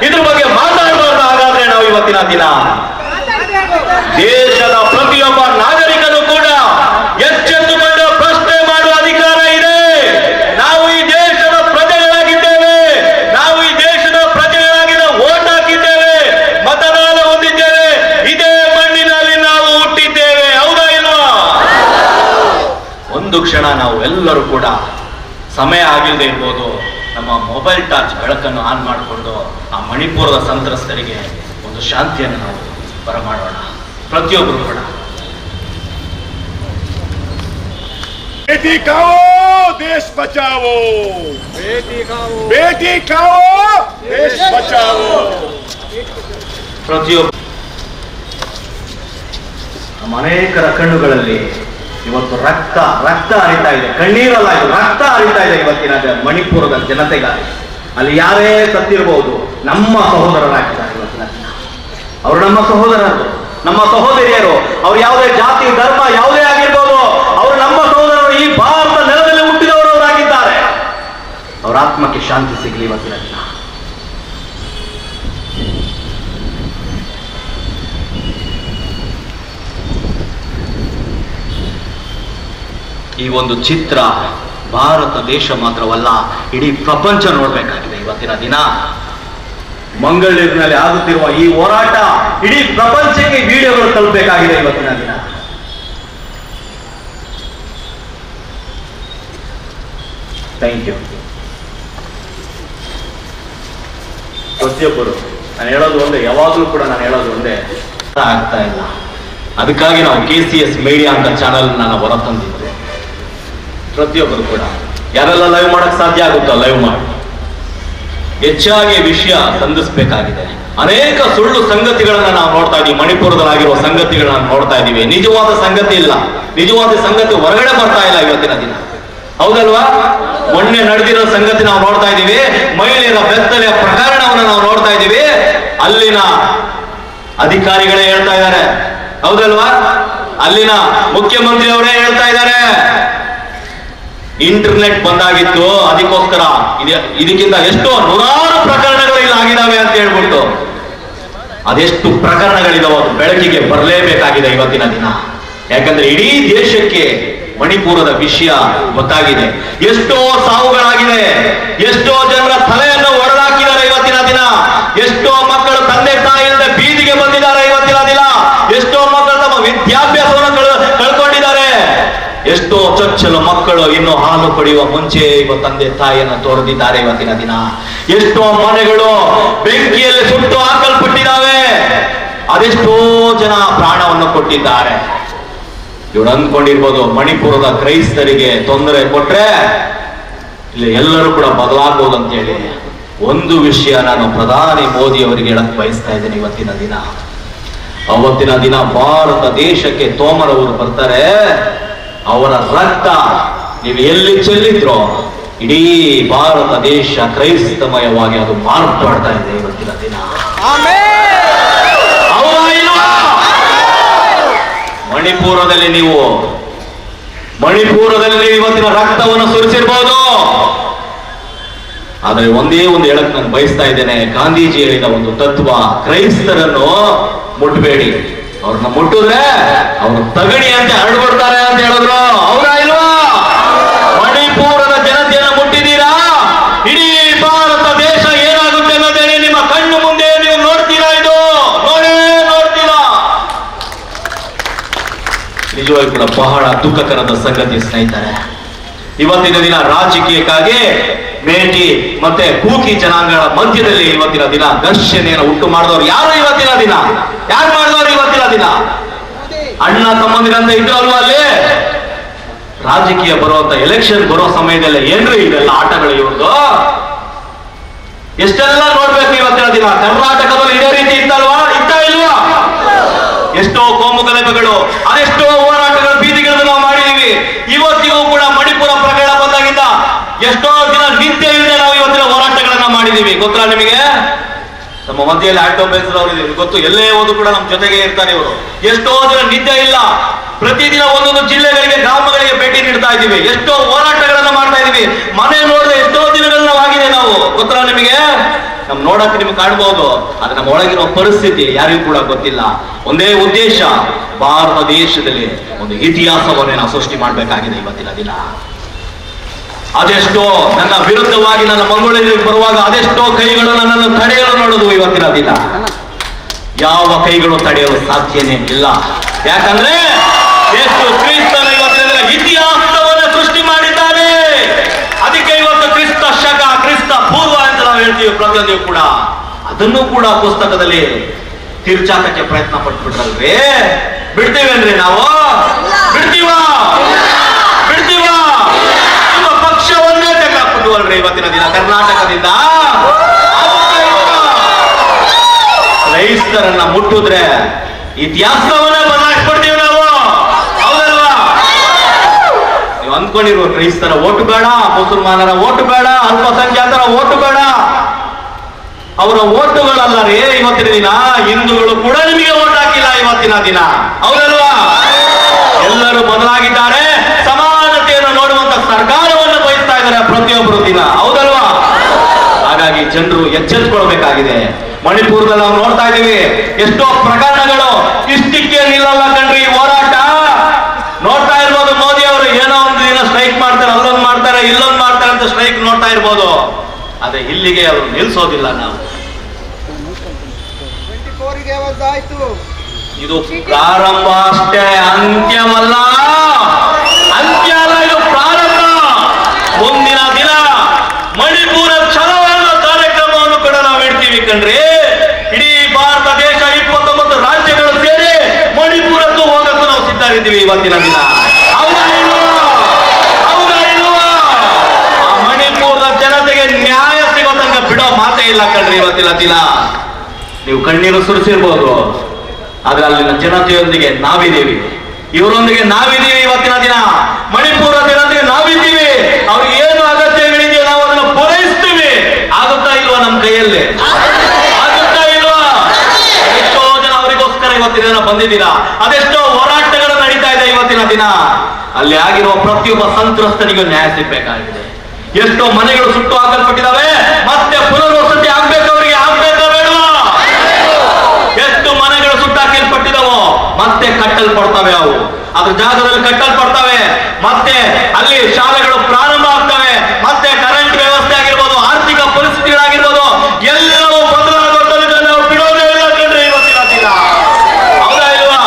ಇದ್ರ ಬಗ್ಗೆ ಮಾತಾಡಬಾರ್ದು. ಹಾಗಾದ್ರೆ ನಾವು ಇವತ್ತಿನ ದಿನ ದೇಶದ ಪ್ರತಿಯೊಬ್ಬ ನಾಗರಿಕನು ಕೂಡ ಎಚ್ಚೆತ್ತುಕೊಂಡು ಪ್ರಶ್ನೆ ಮಾಡುವ ಅಧಿಕಾರ ಇದೆ. ನಾವು ಈ ದೇಶದ ಪ್ರಜೆಗಳಾಗಿದ್ದೇವೆ, ನಾವು ಈ ದೇಶದ ಪ್ರಜೆಗಳಾಗಿದ್ದ ವೋಟ್ ಹಾಕಿದ್ದೇವೆ, ಮತದಾನ ಹೊಂದಿದ್ದೇವೆ, ಇದೇ ಮಣ್ಣಿನಲ್ಲಿ ನಾವು ಹುಟ್ಟಿದ್ದೇವೆ, ಹೌದಾ ಇಲ್ವಾ? ಒಂದು ಕ್ಷಣ ನಾವು ಎಲ್ಲರೂ ಕೂಡ ಸಮಯ ಆಗಿಲ್ಲದೆ ಇರ್ಬೋದು, ನಮ್ಮ ಮೊಬೈಲ್ ಟಾರ್ಚ್ ಬೆಳಕನ್ನು ಆನ್ ಮಾಡಿಕೊಂಡು ಆ ಮಣಿಪುರದ ಸಂತ್ರಸ್ತರಿಗೆ ಒಂದು ಶಾಂತಿಯನ್ನು ನಾವು ಬರಮಾಡೋಣ, ಪ್ರತಿಯೊಬ್ಬರು ಕೂಡ. बेटी खाओ देश बचाओ, बेटी खाओ देश बचाओ. ಪ್ರತಿಯೊಬ್ಬ ನಮ್ಮ ಅನೇಕರ ಕಣ್ಣುಗಳಲ್ಲಿ ಇವತ್ತು ರಕ್ತ ಹರಿತಾ ಇದೆ, ಕಣ್ಣೀರಲ್ಲ, ಇದು ರಕ್ತ ಹರಿತಾ ಇದೆ ಇವತ್ತಿನ ಮಣಿಪುರದ ಜನತೆಗಾಗಿ. ಅಲ್ಲಿ ಯಾರೇ ಸತ್ತಿರಬಹುದು, ನಮ್ಮ ಸಹೋದರರಾಗಿದ್ದಾರೆ ಇವತ್ತಿನ ದಿನ. ಅವರು ನಮ್ಮ ಸಹೋದರರು, ನಮ್ಮ ಸಹೋದರಿಯರು. ಅವ್ರು ಯಾವುದೇ ಜಾತಿ ಧರ್ಮ ಯಾವುದೇ ಆಗಿರ್ಬೋದು, ಅವರು ನಮ್ಮ ಸಹೋದರರು. ಈ ಭಾರತ ನೆಲದಲ್ಲಿ ಹುಟ್ಟಿದವರು ಅವರಾಗಿದ್ದಾರೆ. ಅವರ ಆತ್ಮಕ್ಕೆ ಶಾಂತಿ ಸಿಗಲಿ ಇವತ್ತಿನ ದಿನ. ಈ ಒಂದು ಚಿತ್ರ ಭಾರತ ದೇಶ ಮಾತ್ರವಲ್ಲ, ಇಡೀ ಪ್ರಪಂಚ ನೋಡ್ಬೇಕಾಗಿದೆ ಇವತ್ತಿನ ದಿನ. ಮಂಗಳೂರಿನಲ್ಲಿ ಆಗುತ್ತಿರುವ ಈ ಹೋರಾಟ ಇಡೀ ಪ್ರಪಂಚಕ್ಕೆ ವಿಡಿಯೋಗಳು ತಲುಪಬೇಕಾಗಿದೆ ಇವತ್ತಿನ ದಿನ. Thank you. ಪ್ರತಿಯೊಬ್ಬರು ನಾನು ಹೇಳೋದು ಒಂದೇ, ಯಾವಾಗಲೂ ಕೂಡ ನಾನು ಹೇಳೋದು ಒಂದೇ, ಆಗ್ತಾ ಇಲ್ಲ. ಅದಕ್ಕಾಗಿ ನಾವು KCS ಮೀಡಿಯಾ ಅಂತ ಚಾನಲ್ ನಾನು ಹೊರತಂದಿದ್ದೆ. ಪ್ರತಿಯೊಬ್ಬರು ಕೂಡ ಯಾರೆಲ್ಲ ಲೈವ್ ಮಾಡಕ್ ಸಾಧ್ಯ ಆಗುತ್ತೋ ಲೈವ್ ಮಾಡಿ ಹೆಚ್ಚಾಗಿ ವಿಷಯ ಸಂಧಿಸಬೇಕಾಗಿದೆ. ಅನೇಕ ಸುಳ್ಳು ಸಂಗತಿಗಳನ್ನ ನಾವು ನೋಡ್ತಾ ಇದೀವಿ. ಮಣಿಪುರದಲ್ಲಾಗಿರುವ ಸಂಗತಿಗಳನ್ನ ನೋಡ್ತಾ ಇದೀವಿ. ನಿಜವಾದ ಸಂಗತಿ ಇಲ್ಲ, ನಿಜವಾದ ಸಂಗತಿ ಹೊರಗಡೆ ಬರ್ತಾ ಇಲ್ಲ ಇವತ್ತಿನ ದಿನ, ಹೌದಲ್ವಾ? ಮೊನ್ನೆ ನಡೆದಿರೋ ಸಂಗತಿ ನಾವು ನೋಡ್ತಾ ಇದೀವಿ. ಮಹಿಳೆಯರ ಬೆತ್ತಲೆಯ ಪ್ರಕರಣವನ್ನು ನಾವು ನೋಡ್ತಾ ಇದೀವಿ. ಅಲ್ಲಿನ ಅಧಿಕಾರಿಗಳೇ ಹೇಳ್ತಾ ಇದ್ದಾರೆ, ಹೌದಲ್ವಾ? ಅಲ್ಲಿನ ಮುಖ್ಯಮಂತ್ರಿ ಅವರೇ ಹೇಳ್ತಾ ಇದ್ದಾರೆ, ಇಂಟರ್ನೆಟ್ ಬಂದಾಗಿತ್ತು, ಅದಕ್ಕೋಸ್ಕರ ಇದಕ್ಕಿಂತ ಎಷ್ಟೋ ನೂರಾರು ಪ್ರಕರಣಗಳು ಇಲ್ಲಿ ಆಗಿದಾವೆ ಅಂತ ಹೇಳ್ಬಿಟ್ಟು. ಅದೆಷ್ಟು ಪ್ರಕರಣಗಳಿದಾವೆ ಅದು ಬೆಳಕಿಗೆ ಬರಲೇಬೇಕಾಗಿದೆ ಇವತ್ತಿನ ದಿನ. ಯಾಕಂದ್ರೆ ಇಡೀ ದೇಶಕ್ಕೆ ಮಣಿಪುರದ ವಿಷಯ ಗೊತ್ತಾಗಿದೆ. ಎಷ್ಟೋ ಸಾವುಗಳಾಗಿದೆ, ಎಷ್ಟೋ ಜನರ ತಲೆಯನ್ನು ಒಡೆದಾಕಿದ್ದಾರೆ ಇವತ್ತಿನ ದಿನ. ಎಷ್ಟೋ ಮಕ್ಕಳು ತಂದೆ ತಾಯಿ ಇಲ್ಲದೆ ಬೀದಿಗೆ ಬಂದಿದ್ದಾರೆ ಇವತ್ತಿನ ದಿನ. ಎಷ್ಟೋ ಮಕ್ಕಳು ತಮ್ಮ ವಿದ್ಯಾಭ್ಯಾಸವನ್ನು ಕಳ್ಕೊಂಡಿದ್ದಾರೆ. ಎಷ್ಟೋ ಚೊಚ್ಚಲು ಮಕ್ಕಳು ಇನ್ನು ಹಾಲು ಕುಡಿಯುವ ಮುಂಚೆ ತಂದೆ ತಾಯಿಯನ್ನು ತೋರಿದಿದ್ದಾರೆ ಇವತ್ತಿನ ದಿನ. ಎಷ್ಟೋ ಮನೆಗಳು ಬೆಂಕಿಯಲ್ಲಿ ಸುಟ್ಟು ಹಾಕಲ್ಪಟ್ಟಿದ್ದಾವೆ. ಅದೆಷ್ಟೋ ಜನ ಪ್ರಾಣವನ್ನು ಕೊಟ್ಟಿದ್ದಾರೆ. ಇವ್ರು ಅಂದ್ಕೊಂಡಿರ್ಬೋದು ಮಣಿಪುರದ ಕ್ರೈಸ್ತರಿಗೆ ತೊಂದರೆ ಕೊಟ್ರೆ ಇಲ್ಲಿ ಎಲ್ಲರೂ ಕೂಡ ಬದಲಾಗಬಹುದು ಅಂತ ಹೇಳಿ. ಒಂದು ವಿಷಯ ನಾನು ಪ್ರಧಾನಿ ಮೋದಿ ಅವರಿಗೆ ಹೇಳಕ್ ಬಯಸ್ತಾ ಇದ್ದೇನೆ ಇವತ್ತಿನ ದಿನ. ಅವತ್ತಿನ ದಿನ ಭಾರತ ದೇಶಕ್ಕೆ ತೋಮರ್ ಅವರು ಬರ್ತಾರೆ. ಅವರ ರಕ್ತ ನೀವು ಎಲ್ಲಿ ಚೆಲ್ಲಿದ್ರೋ ಇಡೀ ಭಾರತ ದೇಶ ಕ್ರೈಸ್ತಮಯವಾಗಿ ಅದು ಮಾರ್ಪಾಡ್ತಾ ಇದೆ ಇವತ್ತಿನ ದಿನ. ಮಣಿಪುರದಲ್ಲಿ ನೀವು ಇವತ್ತಿನ ರಕ್ತವನ್ನು ಸುರಿಸಿರ್ಬೋದು. ಆದರೆ ಒಂದೇ ಒಂದು ಹೇಳಕ್ ನಾನು ಬಯಸ್ತಾ ಇದ್ದೇನೆ. ಗಾಂಧೀಜಿ ಹೇಳಿದ ಒಂದು ತತ್ವ, ಕ್ರೈಸ್ತರನ್ನು ಮುಟ್ಬೇಡಿ, ಅವ್ರನ್ನ ಮುಟ್ಟಿದ್ರೆ ಅವರು ತಗಣಿ ಅಂತ ಹರಡ್ಬಿಡ್ತಾರೆ ಅಂತ ಹೇಳಿದ್ರು. ಹೌದಾ ಇಲ್ವಾ? ಮಣಿಪುರದ ಜನತೆಯನ್ನು ಮುಟ್ಟಿದ್ದೀರಾ, ಇಡೀ ಭಾರತ ದೇಶ ಏನಾಗುತ್ತೆ ಅನ್ನೋದೇನೆ ನಿಮ್ಮ ಕಣ್ಣು ಮುಂದೆ ನೀವು ನೋಡ್ತೀರಾ. ಇದು ನೋಡ್ತೀರಾ. ನಿಜವಾಗಿ ಕೂಡ ಬಹಳ ದುಃಖಕರದ ಸಂಗತಿ ಸ್ನೇಹಿತರೆ. ಇವತ್ತಿನ ದಿನ ರಾಜಕೀಯಕ್ಕಾಗಿ ಮೇಟಿ ಮತ್ತೆ ಕೂಕಿ ಜನಾಂಗಗಳ ಮಧ್ಯದಲ್ಲಿ ಇವತ್ತಿನ ದಿನ ಘರ್ಷಣೆಯನ್ನು ಉಂಟು ಮಾಡಿದವರು ಯಾರು ಇವತ್ತಿನ ದಿನ? ಯಾರು ಮಾಡಿದವರು ಇವತ್ತಿನ ದಿನ? ಅಣ್ಣ ತಮ್ಮಂದಿರಂತ ಇದ್ರು ಅಲ್ವಾ ಅಲ್ಲಿ? ರಾಜಕೀಯ ಬರುವಂತ ಎಲೆಕ್ಷನ್ ಬರೋ ಸಮಯದಲ್ಲಿ ಏನ್ರಿ ಇದೆಲ್ಲ ಆಟಗಳು ಇವ್ರದ್ದು? ಎಷ್ಟೆಲ್ಲ ನೋಡ್ಬೇಕು ಇವತ್ತಿನ ದಿನ. ಕರ್ನಾಟಕದಲ್ಲಿ ಇದೇ ರೀತಿ ಇತ್ತಲ್ವಾ? ಇತ್ತ ಇಲ್ವಾ? ಎಷ್ಟೋ ಕೋಮು ಗಲಭೆಗಳು, ಅದೆಷ್ಟೋ ಹೋರಾಟಗಳು, ಬೀದಿಗಳನ್ನು ನಾವು ಮಾಡಿದೀವಿ. ಇವತ್ತಿಗೂ ಕೂಡ ಮಣಿಪುರ ಪ್ರಕರಣ ಬಂದಾಗಿಂದ ಎಷ್ಟೋ ದಿನ ನಿದ್ದೆ ಇಲ್ಲದೆ ನಾವು ಇವತ್ತಿನ ಹೋರಾಟಗಳನ್ನ ಮಾಡಿದೀವಿ. ಗೊತ್ತಾ ನಿಮಗೆ? ನಮ್ಮ ಮಧ್ಯೆಯಲ್ಲಿ ಆಟೋ ಬೇಸರವರು ಗೊತ್ತು, ಎಲ್ಲೇ ಹೋದ್ರು ಕೂಡ ನಮ್ಮ ಜೊತೆಗೆ ಇರ್ತಾರೆ ಇವರು. ಎಷ್ಟೋ ದಿನ ನಿದ್ದೆ ಇಲ್ಲ, ಪ್ರತಿದಿನ ಒಂದೊಂದು ಜಿಲ್ಲೆಗಳಿಗೆ ಗ್ರಾಮಗಳಿಗೆ ಭೇಟಿ ನೀಡ್ತಾ ಇದ್ದೀವಿ. ಎಷ್ಟೋ ಹೋರಾಟಗಳನ್ನ ಮಾಡ್ತಾ ಇದೀವಿ. ಮನೆ ನೋಡಿದ್ರೆ ಎಷ್ಟೋ ದಿನಗಳನ್ನ ಆಗಿದೆ ನಾವು. ಗೊತ್ತಾ ನಿಮಗೆ? ನಮ್ ನೋಡಕ್ಕೆ ನಿಮ್ಗೆ ಕಾಣ್ಬಹುದು, ಆದ್ರೆ ನಮ್ಮ ಒಳಗಿರೋ ಪರಿಸ್ಥಿತಿ ಯಾರಿಗೂ ಕೂಡ ಗೊತ್ತಿಲ್ಲ. ಒಂದೇ ಉದ್ದೇಶ, ಭಾರತ ದೇಶದಲ್ಲಿ ಒಂದು ಇತಿಹಾಸವನ್ನೇ ನಾವು ಸೃಷ್ಟಿ ಮಾಡ್ಬೇಕಾಗಿದೆ ಇವತ್ತಿನ ದಿನ. ಅದೆಷ್ಟೋ ನನ್ನ ವಿರುದ್ಧವಾಗಿ ನನ್ನ ಮಂಗಳೂರಿಗೆ ಬರುವಾಗ ಅದೆಷ್ಟೋ ಕೈಗಳು ನನ್ನನ್ನು ತಡೆಯಲು ನೋಡುದು ಇವತ್ತಿನ ದಿನ. ಯಾವ ಕೈಗಳು ತಡೆಯಲು ಸಾಧ್ಯನೇ ಇಲ್ಲ. ಯಾಕಂದ್ರೆ ಎಷ್ಟು ಕ್ರಿಸ್ತನ ಇವತ್ತಿನ ದಿನ ಇತಿಹಾಸವನ್ನು ಸೃಷ್ಟಿ ಮಾಡಿದ್ದಾರೆ. ಅದಕ್ಕೆ ಇವತ್ತು ಕ್ರಿಸ್ತ ಶಕ, ಕ್ರಿಸ್ತ ಪೂರ್ವ ಅಂತ ನಾವು ಹೇಳ್ತೀವಿ ಪ್ರತಿಯೊಂದು ಕೂಡ. ಅದನ್ನು ಕೂಡ ಪುಸ್ತಕದಲ್ಲಿ ತಿರ್ಚಾಕಕ್ಕೆ ಪ್ರಯತ್ನ ಪಟ್ಬಿಟ್ರಲ್ರಿ. ಬಿಡ್ತೀವೇನ್ರಿ ನಾವು? ಬಿಡ್ತೀವಾ? ನಿಮ್ಮ ಪಕ್ಷವನ್ನೇ ಬೇಕಾಗ್ಬಿಟ್ವಲ್ರಿ ಇವತ್ತಿನ ದಿನ ಕರ್ನಾಟಕದಿಂದ. ಕ್ರೈಸ್ತರನ್ನ ಮುಟ್ಟಿದ್ರೆ ಇತಿಹಾಸವನ್ನೇ ಬದಲಾಯಿಸ್ಬಿಡ್ತೀವಿ ನಾವು. ಹೌದಲ್ವಾ? ನೀವು ಅಂದ್ಕೊಂಡಿರುವ ಕ್ರೈಸ್ತರ ಓಟು ಬೇಡ, ಮುಸಲ್ಮಾನರ ಓಟು ಬೇಡ, ಅಲ್ಪಸಂಖ್ಯಾತರ ಓಟು ಬೇಡ. ಅವರ ಓಟುಗಳಲ್ಲ ರೀ ಇವತ್ತಿನ ದಿನ. ಹಿಂದೂಗಳು ಕೂಡ ನಿಮಗೆ ಓಟ್ ಹಾಕಿಲ್ಲ ಇವತ್ತಿನ ದಿನ. ಹೌದಲ್ವಾ? ಎಲ್ಲರೂ ಬದಲಾಗಿದ್ದಾರೆ. ಸಮಾನತೆಯನ್ನು ನೋಡುವಂತ ಸರ್ಕಾರವನ್ನು ಬಯಸ್ತಾ ಇದ್ದಾರೆ ಪ್ರತಿಯೊಬ್ಬರು ದಿನ. ಹೌದಲ್ವಾ? ಹಾಗಾಗಿ ಜನರು ಎಚ್ಚೆತ್ತುಕೊಳ್ಬೇಕಾಗಿದೆ. ಮಣಿಪುರದಲ್ಲಿ ನಾವು ನೋಡ್ತಾ ಇದ್ದೀವಿ ಎಷ್ಟೋ ಪ್ರಕರಣಗಳು. ಇಷ್ಟಕ್ಕೆ ನಿಲ್ಲಲ್ಲ ಕಣ್ರಿ ಹೋರಾಟ. ನೋಡ್ತಾ ಇರ್ಬೋದು ಮೋದಿ ಅವರು ಏನೋ ಒಂದು ದಿನ ಅಂತ ಸ್ಟ್ರೈಕ್ ನೋಡ್ತಾ ಇರ್ಬೋದು, ಅದೇ ಇಲ್ಲಿಗೆ ಅವರು ನಿಲ್ಸೋದಿಲ್ಲ. ನಾವು ಇದು ಪ್ರಾರಂಭ ಅಷ್ಟೇ, ಅಂತ್ಯವಲ್ಲ. ಅಂತ್ಯ ಅಲ್ಲ, ಇದು ಪ್ರಾರಂಭ. ಮುಂದಿನ ದಿನ ಮಣಿಪುರ ಚಲವನ್ನ ಕಾರ್ಯಕ್ರಮವನ್ನು ಕೂಡ ನಾವು ಇಡ್ತೀವಿ ಕಣ್ರಿ. ಇಡೀ ಭಾರತ ದೇಶ 29 ರಾಜ್ಯಗಳು ಸೇರಿ ಮಣಿಪುರಕ್ಕೂ ಹೋಗಕ್ಕೂ ನಾವು ಸಿದ್ಧರಿದ್ದೀವಿ ಇವತ್ತಿನ ದಿನ. ಹೌದಾ ಇಲ್ವಾ? ಆ ಮಣಿಪುರದ ಜನತೆಗೆ ನ್ಯಾಯ ಸಿಗೋ ತನಕ ಬಿಡೋ ಮಾತೇ ಇಲ್ಲ ಕಣ್ರಿ ಇವತ್ತಿನ ದಿನ. ನೀವು ಕಣ್ಣೀರು ಸುರಿಸಿರ್ಬೋದು, ಆದ್ರೆ ಅಲ್ಲಿನ ಜನತೆಯೊಂದಿಗೆ ನಾವಿದ್ದೀವಿ, ಇವರೊಂದಿಗೆ ನಾವಿದ್ದೀವಿ. ಇವತ್ತಿನ ದಿನ ಮಣಿಪುರ ಜನತೆಗೆ ನಾವಿದ್ದೀವಿ. ಅವ್ರಿಗೆ ಏನು ಅಗತ್ಯಗಳಿದೆಯೋ ನಾವು ಅದನ್ನು ಪೂರೈಸ್ತೀವಿ. ಆಗುತ್ತಾ ಇಲ್ವಾ ನಮ್ಮ ಕೈಯಲ್ಲಿ? ಆಗುತ್ತಾ ಇಲ್ವಾ? ಎಷ್ಟೋ ಜನ ಅವರಿಗೋಸ್ಕರ ಇವತ್ತಿನ ದಿನ ಬಂದಿದ್ದೀರಾ. ಅದೆಷ್ಟೋ ಹೋರಾಟಗಳು ನಡೀತಾ ಇದೆ ಇವತ್ತಿನ ದಿನ. ಅಲ್ಲಿ ಆಗಿರುವ ಪ್ರತಿಯೊಬ್ಬ ಸಂತ್ರಸ್ತನಿಗೂ ನ್ಯಾಯ ಸಿಗ್ಬೇಕಾಗಿದೆ. ಎಷ್ಟೋ ಮನೆಗಳು ಸುಟ್ಟು ಹಾಕಲ್ಪಟ್ಟಿದ್ದಾವೆ, ಮತ್ತೆ ಪುನರ್ವಸತಿ ಆಗ್ಬೇಕು. ಅವರಿಗೆ ಆಗ್ಬೇಕಾ ಬೇಡವಾ? ಎಷ್ಟು ಮನೆಗಳು ಸುಟ್ಟಾಕಲ್ಪಟ್ಟಿದವೋ ಮತ್ತೆ ಕಟ್ಟಲ್ಪಡ್ತವೆ. ಅವು ಅದ್ರ ಜಾಗದಲ್ಲಿ ಕಟ್ಟಲ್ಪಡ್ತವೆ. ಮತ್ತೆ ಅಲ್ಲಿ ಶಾಲೆಗಳು ಪ್ರಾರಂಭ ಆಗ್ತವೆ. ಮತ್ತೆ ಕರೆಂಟ್ ವ್ಯವಸ್ಥೆ ಆಗಿರ್ಬೋದು, ಆರ್ಥಿಕ ಪರಿಸ್ಥಿತಿಗಳಾಗಿರ್ಬೋದು, ಎಲ್ಲವೂ ಬದಲಾಗೋದನ್ನ ನಾವು ಬಿಡೋದೇ ಇಲ್ಲ ಕಣ್ರಿ ಇವತ್ತಿನ ದಿನ. ಹೌದಾ ಇಲ್ವಾ?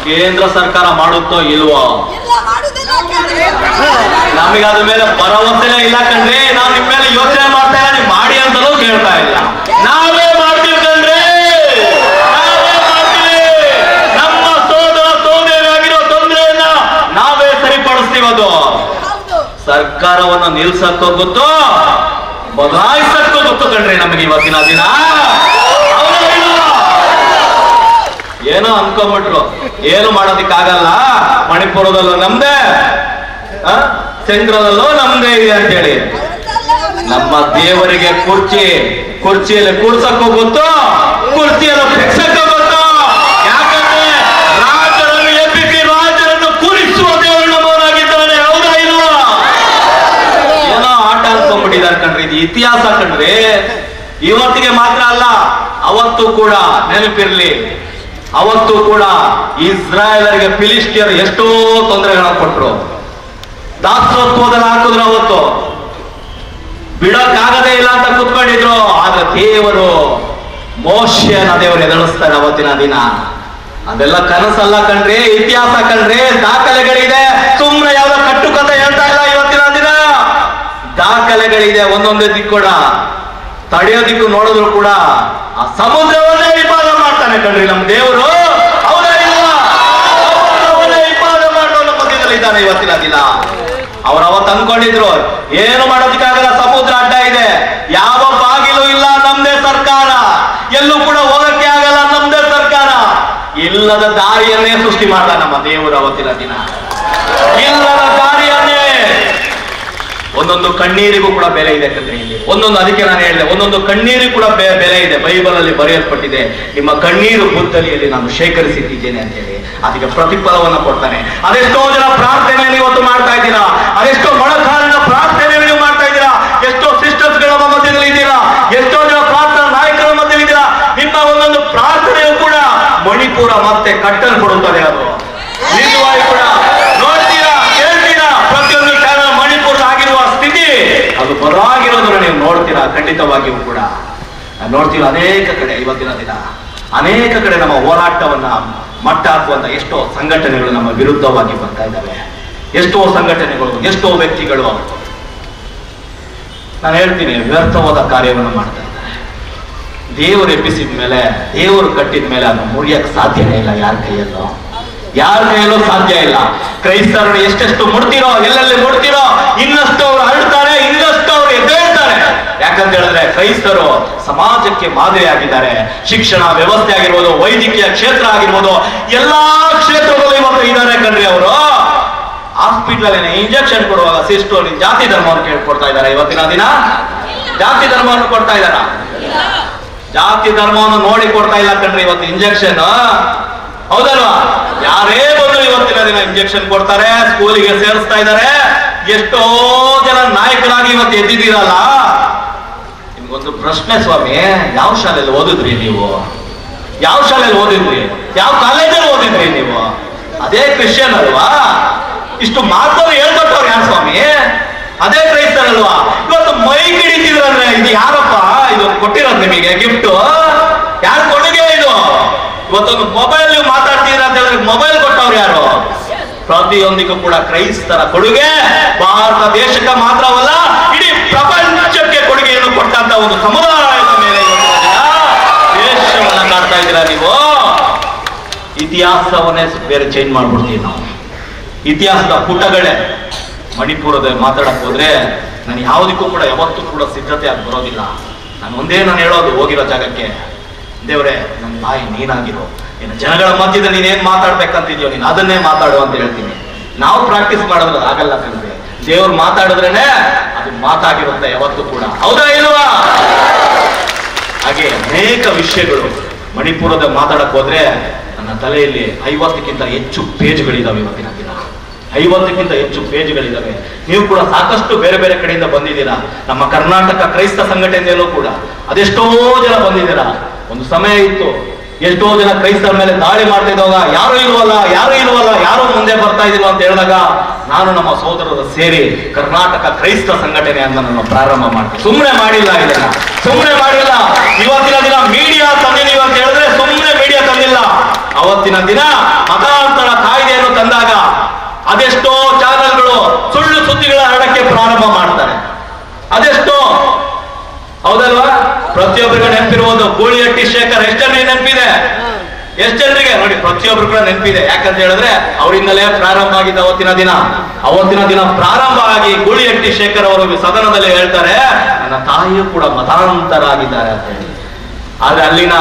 ಕೇಂದ್ರ ಸರ್ಕಾರ ಮಾಡುತ್ತೋ ಇಲ್ವೋ? ನಮಗೆ ಅದ್ರ ಮೇಲೆ ಭರವಸೆನೇ ಇಲ್ಲ ಕಣ್ರಿ. ನಾವು ನಿಮ್ಮ ಮೇಲೆ ಯೋಚನೆ ಮಾಡ್ತಾ ಇಲ್ಲ, ನೀವು ಮಾಡಿ ಅಂತಲೂ ಕೇಳ್ತಾ ಇಲ್ಲ. ನಾವೇ ಮಾಡ್ತೀವಿ ಕಣ್ರಿ, ನಾವೇ ಮಾಡ್ತೀವಿ. ನಮ್ಮ ಸೋದರ ಸೋದರಿಯಾಗಿರೋ ತೊಂದರೆಯನ್ನ ನಾವೇ ಸರಿಪಡಿಸ್ತೀವಿ. ಅದು ಸರ್ಕಾರವನ್ನು ನಿಲ್ಸಕ್ಕೂ ಗೊತ್ತು, ಬದಲಾಯಿಸಕ್ಕೂ ಗೊತ್ತು ಕಣ್ರಿ ನಮಗೆ ಇವತ್ತಿನ ದಿನ. ಏನೋ ಅನ್ಕೊಂಡ್ಬಿಟ್ರು, ಏನು ಮಾಡೋದಿಕ್ಕಾಗಲ್ಲ, ಮಣಿಪುರದಲ್ಲೂ ನಮ್ದೇ, ಚಂದ್ರದಲ್ಲೂ ನಮ್ದೇ ಇದೆ ಅಂತೇಳಿ. ನಮ್ಮ ದೇವರಿಗೆ ಕುರ್ಚಿಯಲ್ಲಿ ಕೂರ್ಸಕ್ಕೂ ಗೊತ್ತು, ಕುರ್ಚಿಯಲ್ಲಿ ಫಿಕ್ಸಕ್ಕೂ ಗೊತ್ತು. ಯಾಕಂದ್ರೆ ರಾಜರನ್ನು ಎಬ್ಬಿಸಿ ರಾಜರನ್ನು ಕೂರಿಸುವ ದೇವರು ನಮ್ಮವನಾಗಿದ್ದಾನೆ. ಹೌದಾ ಇಲ್ವಾ? ಏನೋ ಆಟ ಅನ್ಕೊಂಡ್ಬಿಟ್ಟಿದ್ದಾರೆ ಕಣ್ರಿ. ಇದು ಇತಿಹಾಸ ಕಣ್ರಿ. ಇವತ್ತಿಗೆ ಮಾತ್ರ ಅಲ್ಲ, ಅವತ್ತು ಕೂಡ ನೆನಪಿರ್ಲಿ. ಅವತ್ತು ಕೂಡ ಇಸ್ರಾಯೇಲರಿಗೆ ಫಿಲಿಸ್ಟಿಯರು ಎಷ್ಟೋ ತೊಂದರೆಗಳನ್ನು ಕೊಟ್ಟರು, ದಾಸತ್ವದಲ್ಲಿ ಹಾಕಿದ್ರು. ಅವತ್ತು ಬಿಡಕ್ಕಾಗದೇ ಇಲ್ಲ ಅಂತ ಕುತ್ಕೊಂಡಿದ್ರು. ಆದ್ರೆ ದೇವರು ಮೋಶೆಯನ್ನ ದೇವರು ಎದುರಿಸ್ತಾರೆ ಅವತ್ತಿನ ದಿನ. ಅದೆಲ್ಲ ಕನಸಲ್ಲ ಕಣ್ರಿ, ಇತಿಹಾಸ ಕಣ್ರಿ, ದಾಖಲೆಗಳಿದೆ. ಸುಮ್ಮನೆ ಯಾವ್ದೋ ಕಟ್ಟುಕತೆ ಹೇಳ್ತಾ ಇಲ್ಲ ಇವತ್ತಿನ ದಿನ. ದಾಖಲೆಗಳಿದೆ. ಒಂದೊಂದೇ ದಿಕ್ಕು ಕೂಡ ತಡೆಯೋದಿಕ್ಕೂ ನೋಡಿದ್ರು ಕೂಡ ಆ ಸಮುದ್ರವನ್ನೇ ವಿಭಾಗ ಮಾಡ್ತಾನೆ ಕಣ್ರಿ ನಮ್ಮ ದೇವರು. ಹೌದಾ ಇಲ್ವಾ? ಸಮುದ್ರವನ್ನೇ ವಿಭಾಗ ಮಾಡೋ ನಮ್ಮ ಮಧ್ಯದಲ್ಲಿದ್ದಾನೆ ಇವತ್ತಿನ ದಿನ. ಅವ್ರು ಅವತ್ತು ಅನ್ಕೊಂಡಿದ್ರು ಏನು ಮಾಡೋದಕ್ಕಾಗಲ್ಲ, ಸಮುದ್ರ ಅಡ್ಡ ಇದೆ, ಯಾವ ಬಾಗಿಲು ಇಲ್ಲ, ನಮ್ದೇ ಸರ್ಕಾರ, ಎಲ್ಲೂ ಕೂಡ ಹೋಗಕ್ಕೆ ಆಗಲ್ಲ, ನಮ್ದೇ ಸರ್ಕಾರ. ಇಲ್ಲದ ದಾರಿಯನ್ನೇ ಸೃಷ್ಟಿ ಮಾಡ್ದ ನಮ್ಮ ದೇವರು ಅವತ್ತಿನ ದಿನ. ಇಲ್ಲದ ದಾರಿಯನ್ನೇ. ಒಂದೊಂದು ಕಣ್ಣೀರಿಗೂ ಕೂಡ ಬೆಲೆ ಇದೆ ಕಣ್ರಿ ಇಲ್ಲಿ. ಒಂದೊಂದು, ಅದಕ್ಕೆ ನಾನು ಹೇಳಿದೆ, ಒಂದೊಂದು ಕಣ್ಣೀರಿಗೂ ಕೂಡ ಬೆಲೆ ಇದೆ. ಬೈಬಲ್ ಅಲ್ಲಿ ಬರೆಯಲ್ಪಟ್ಟಿದೆ, ನಿಮ್ಮ ಕಣ್ಣೀರು ಬುದ್ಧಲಿಯಲ್ಲಿ ನಾನು ಶೇಖರಿಸಿದ್ದೇನೆ ಅಂತ ಹೇಳಿ. ಅದಕ್ಕೆ ಪ್ರತಿಫಲವನ್ನು ಕೊಡ್ತಾನೆ. ಅದೆಷ್ಟೋ ಜನ ಪ್ರಾರ್ಥನೆಯನ್ನು ಇವತ್ತು ಮಾಡ್ತಾ ಇದ್ದೀರಾ, ಅದೆಷ್ಟೋ ಮೊಳಕಾಲಿನ ಪ್ರಾರ್ಥನೆಯನ್ನು ನೀವು ಮಾಡ್ತಾ ಇದ್ದೀರಾ, ಎಷ್ಟೋ ಸಿಸ್ಟರ್ಸ್ ಗಳ ಮಧ್ಯದಲ್ಲಿ ಇದ್ದೀರಾ, ಎಷ್ಟೋ ಜನ ಪ್ರಾರ್ಥನಾ ನಾಯಕರ ಮಧ್ಯದಲ್ಲಿ ಇದ್ದೀರಾ. ನಿಮ್ಮ ಒಂದೊಂದು ಪ್ರಾರ್ಥನೆಯು ಕೂಡ ಮಣಿಪುರ ಮತ್ತೆ ಕಟ್ಟಲ್ಪಡುತ್ತದೆ. ಅದು ನಿಜವಾಗಿ ಕೂಡ ನೋಡ್ತೀರಾ, ಕೇಳ್ತೀರಾ. ಪ್ರತಿಯೊಂದು ಚಾನಲ್ ಮಣಿಪುರ ಆಗಿರುವ ಸ್ಥಿತಿ ಅದು ಬದಲಾಗಿರೋದನ್ನ ನೀವು ನೋಡ್ತೀರಾ. ಖಂಡಿತವಾಗಿಯೂ ಕೂಡ ನೋಡ್ತೀರಾ. ಅನೇಕ ಕಡೆ ಇವತ್ತಿನ ದಿನ ಅನೇಕ ಕಡೆ ನಮ್ಮ ಹೋರಾಟವನ್ನ ಮಟ್ಟ ಹಾಕುವಂತ ಎಷ್ಟೋ ಸಂಘಟನೆಗಳು ನಮ್ಮ ವಿರುದ್ಧವಾಗಿ ಬರ್ತಾ ಇದ್ದಾವೆ. ಎಷ್ಟೋ ಸಂಘಟನೆಗಳು, ಎಷ್ಟೋ ವ್ಯಕ್ತಿಗಳು, ನಾನು ಹೇಳ್ತೀನಿ, ವ್ಯರ್ಥವಾದ ಕಾರ್ಯವನ್ನು ಮಾಡ್ತಾ ಇದ್ದಾರೆ. ದೇವರು ಎಬ್ಬಿಸಿದ ಮೇಲೆ, ದೇವರು ಕಟ್ಟಿದ ಮೇಲೆ ಅದು ಮುರಿಯಕ್ಕೆ ಸಾಧ್ಯನೇ ಇಲ್ಲ. ಯಾರ ಕೈಯಲ್ಲೂ ಸಾಧ್ಯ ಇಲ್ಲ. ಕ್ರೈಸ್ತರನ್ನು ಎಷ್ಟೆಷ್ಟು ಮುಡ್ತೀರೋ, ಎಲ್ಲೆಲ್ಲಿ ಮುಡ್ತೀರೋ, ಇನ್ನಷ್ಟು ಅವರು ಹರಡ್ತಾರೆ, ಇನ್ನಷ್ಟು ಅವರು ಎದ್ದೇಳ್ತಾರೆ. ಯಾಕಂತ ಹೇಳಿದ್ರೆ ಕ್ರೈಸ್ತರು ಸಮಾಜಕ್ಕೆ ಮಾದರಿಯಾಗಿದ್ದಾರೆ. ಶಿಕ್ಷಣ ವ್ಯವಸ್ಥೆ ಆಗಿರ್ಬೋದು, ವೈದ್ಯಕೀಯ ಕ್ಷೇತ್ರ ಆಗಿರ್ಬೋದು, ಎಲ್ಲಾ ಕ್ಷೇತ್ರದಲ್ಲೂ ಇವತ್ತು ಇದ್ದಾರೆ ಕಣ್ರಿ. ಅವರು ಹಾಸ್ಪಿಟಲ್ ಇಂಜೆಕ್ಷನ್ ಕೊಡುವಾಗ ಸಿಸ್ಟರ್ ಜಾತಿ ಧರ್ಮವನ್ನು ಕೇಳ್ಕೊಡ್ತಾ ಇದ್ದಾರೆ. ಇವತ್ತಿನ ದಿನ ಜಾತಿ ಧರ್ಮವನ್ನು ಕೊಡ್ತಾ ಇದ್ದಾರ? ಜಾತಿ ಧರ್ಮವನ್ನು ನೋಡಿ ಕೊಡ್ತಾ ಇಲ್ಲ ಕಣ್ರಿ ಇವತ್ತು ಇಂಜೆಕ್ಷನ್. ಹೌದಲ್ವಾ? ಯಾರೇ ಬಂದ್ರು ಇವತ್ತಿನ ದಿನ ಇಂಜೆಕ್ಷನ್ ಕೊಡ್ತಾರೆ, ಸ್ಕೂಲಿಗೆ ಸೇರಿಸ್ತಾ ಇದ್ದಾರೆ. ಎಷ್ಟೋ ಜನ ನಾಯಕರಾಗಿ ಇವತ್ತು ಎದ್ದಿದ್ದೀರಲ್ಲ. ನಿಮ್ಗೊಂದು ಪ್ರಶ್ನೆ ಸ್ವಾಮಿ, ಯಾವ ಶಾಲೆಯಲ್ಲಿ ಓದಿದ್ರಿ ನೀವು? ಯಾವ ಶಾಲೆಯಲ್ಲಿ ಓದಿದ್ರಿ? ಯಾವ ಕಾಲೇಜಲ್ಲಿ ಓದಿದ್ರಿ ನೀವು? ಅದೇ ಕ್ರಿಶ್ಚಿಯನ್ ಅಲ್ವಾ? ಇಷ್ಟು ಮಾತನ್ನು ಹೇಳ್ಕೊಟ್ಟವ್ರು ಯಾರು ಸ್ವಾಮಿ? ಅದೇ ಕ್ರೈಸ್ತರಲ್ವಾ? ಇವತ್ತು ಮೈಕ್ ಹಿಡಿತಿದ್ರಂದ್ರೆ ಇದು ಯಾರಪ್ಪ ಇದು ಕೊಟ್ಟಿರೋದು ನಿಮಗೆ ಗಿಫ್ಟ್? ಯಾರು ಕೊಡುಗೆ ಇದು? ಇವತ್ತೊಂದು ಮೊಬೈಲ್ ನೀವು ಮಾತಾಡ್ತೀರ ಅಂತ ಹೇಳಿದ್ರೆ ಮೊಬೈಲ್ ಕೊಟ್ಟವ್ರು ಯಾರು? ಪ್ರತಿಯೊಂದಿಗೂ ಕೂಡ ಕ್ರೈಸ್ತರ ಕೊಡುಗೆ ಭಾರತ ದೇಶಕ್ಕೆ ಮಾತ್ರವಲ್ಲ ಇಡೀ ಪ್ರಪಂಚಕ್ಕೆ ಕೊಡುಗೆಯನ್ನು ಕೊಟ್ಟಂತ ಒಂದು ಸಮುದಾಯದ ಮೇಲೆ ದೇಶವನ್ನ ಕಾಡ್ತಾ ಇದ್ದೀರಾ ನೀವು. ಇತಿಹಾಸವನ್ನೇ ಬೇರೆ ಚೇಂಜ್ ಮಾಡ್ಬಿಡ್ತೀವಿ ನಾವು. ಇತಿಹಾಸದ ಪುಟಗಳೇ ಮಣಿಪುರದ ಮಾತಾಡಕ್ ಹೋದ್ರೆ ನಾನು ಯಾವುದಕ್ಕೂ ಕೂಡ ಯಾವತ್ತೂ ಕೂಡ ಸಿದ್ಧತೆ ಆಗಿ ಬರೋದಿಲ್ಲ. ನಾನು ಹೇಳೋದು ಹೋಗಿರೋ ಜಾಗಕ್ಕೆ, ದೇವ್ರೆ ನನ್ನ ಬಾಯಿ ನೀನಾಗಿರೋ, ಇನ್ನು ಜನಗಳ ಮಧ್ಯದಲ್ಲಿ ನೀನೇನ್ ಮಾತಾಡ್ಬೇಕಂತಿದ್ಯೋ ನೀನು ಅದನ್ನೇ ಮಾತಾಡು ಅಂತ ಹೇಳ್ತೀನಿ. ನಾವು ಪ್ರಾಕ್ಟೀಸ್ ಮಾಡೋದ್ರ ಆಗಲ್ಲ ಕಣ್ರಿ. ದೇವ್ರು ಮಾತಾಡಿದ್ರೇನೆ ಅದು ಮಾತಾಗಿರುತ್ತೆ ಯಾವತ್ತೂ ಕೂಡ, ಹೌದಾ ಇಲ್ವಾ? ಹಾಗೆ ಅನೇಕ ವಿಷಯಗಳು ಮಣಿಪುರದ ಮಾತಾಡಕ್ ಹೋದ್ರೆ ನನ್ನ ತಲೆಯಲ್ಲಿ 50ಕ್ಕಿಂತ ಹೆಚ್ಚು ಪೇಜ್ಗಳಿದಾವೆ. ಇವತ್ತಿನ ದಿನ 50ಕ್ಕಿಂತ ಹೆಚ್ಚು ಪೇಜ್ಗಳಿದಾವೆ. ನೀವು ಕೂಡ ಸಾಕಷ್ಟು ಬೇರೆ ಬೇರೆ ಕಡೆಯಿಂದ ಬಂದಿದ್ದೀರಾ. ನಮ್ಮ ಕರ್ನಾಟಕ ಕ್ರೈಸ್ತ ಸಂಘಟನೆಯಲ್ಲೂ ಕೂಡ ಅದೆಷ್ಟೋ ಜನ ಬಂದಿದ್ದೀರಾ. ಒಂದು ಸಮಯ ಇತ್ತು, ಎಷ್ಟೋ ಜನ ಕ್ರೈಸ್ತರ ಮೇಲೆ ದಾಳಿ ಮಾಡ್ತಾ ಇದ್ದಾಗ ಯಾರು ಇಲ್ವಲ್ಲ ಯಾರು ಮುಂದೆ ಬರ್ತಾ ಇದಿಲ್ಲ ಅಂತ ಹೇಳಿದಾಗ ನಾನು ನಮ್ಮ ಸೋದರರು ಸೇರಿ ಕರ್ನಾಟಕ ಕ್ರೈಸ್ತ ಸಂಘಟನೆ ಅಂತ ನಾನು ಪ್ರಾರಂಭ ಮಾಡ್ತೀನಿ. ಸುಮ್ಮನೆ ಮಾಡಿಲ್ಲ ಇದನ್ನ, ಸುಮ್ಮನೆ ಮಾಡಿಲ್ಲ. ಇವತ್ತಿನ ದಿನ ಮೀಡಿಯಾ ತಂದಿದ್ದೀವಿ ಅಂತ ಹೇಳಿದ್ರೆ ಸುಮ್ಮನೆ ಮೀಡಿಯಾ ತಂದಿಲ್ಲ. ಅವತ್ತಿನ ದಿನ ಮತಾಂತರ ಕಾಯ್ದೆಯನ್ನು ತಂದಾಗ ಅದೆಷ್ಟೋ ಚಾನೆಲ್ಗಳು ಸುಳ್ಳು ಸುದ್ದಿಗಳ ಹರಡಕ್ಕೆ ಪ್ರಾರಂಭ ಮಾಡ್ತಾರೆ. ಅದೆಷ್ಟೋ, ಹೌದಲ್ವಾ? ಪ್ರತಿಯೊಬ್ಬರಿಗೂ ನೆನಪಿರುವುದು ಗೂಳಿಹಟ್ಟಿ ಶೇಖರ್. ಎಷ್ಟು ಜನರಿಗೆ ನೆನಪಿದೆ? ಎಷ್ಟು ಜನರಿಗೆ ನೋಡಿ, ಪ್ರತಿಯೊಬ್ಬರು ಕೂಡ ನೆನಪಿದೆ. ಯಾಕಂತ ಹೇಳಿದ್ರೆ ಅವರಿಂದಲೇ ಪ್ರಾರಂಭ ಆಗಿದ್ದ ಅವತ್ತಿನ ದಿನ ಪ್ರಾರಂಭ ಆಗಿ ಗೂಳಿಹಟ್ಟಿ ಶೇಖರ್ ಅವರು ಸದನದಲ್ಲಿ ಹೇಳ್ತಾರೆ ನನ್ನ ತಾಯಿಯೂ ಕೂಡ ಮತಾಂತರ ಆಗಿದ್ದಾರೆ ಅಂತ ಹೇಳಿ. ಆದ್ರೆ ಅಲ್ಲಿನ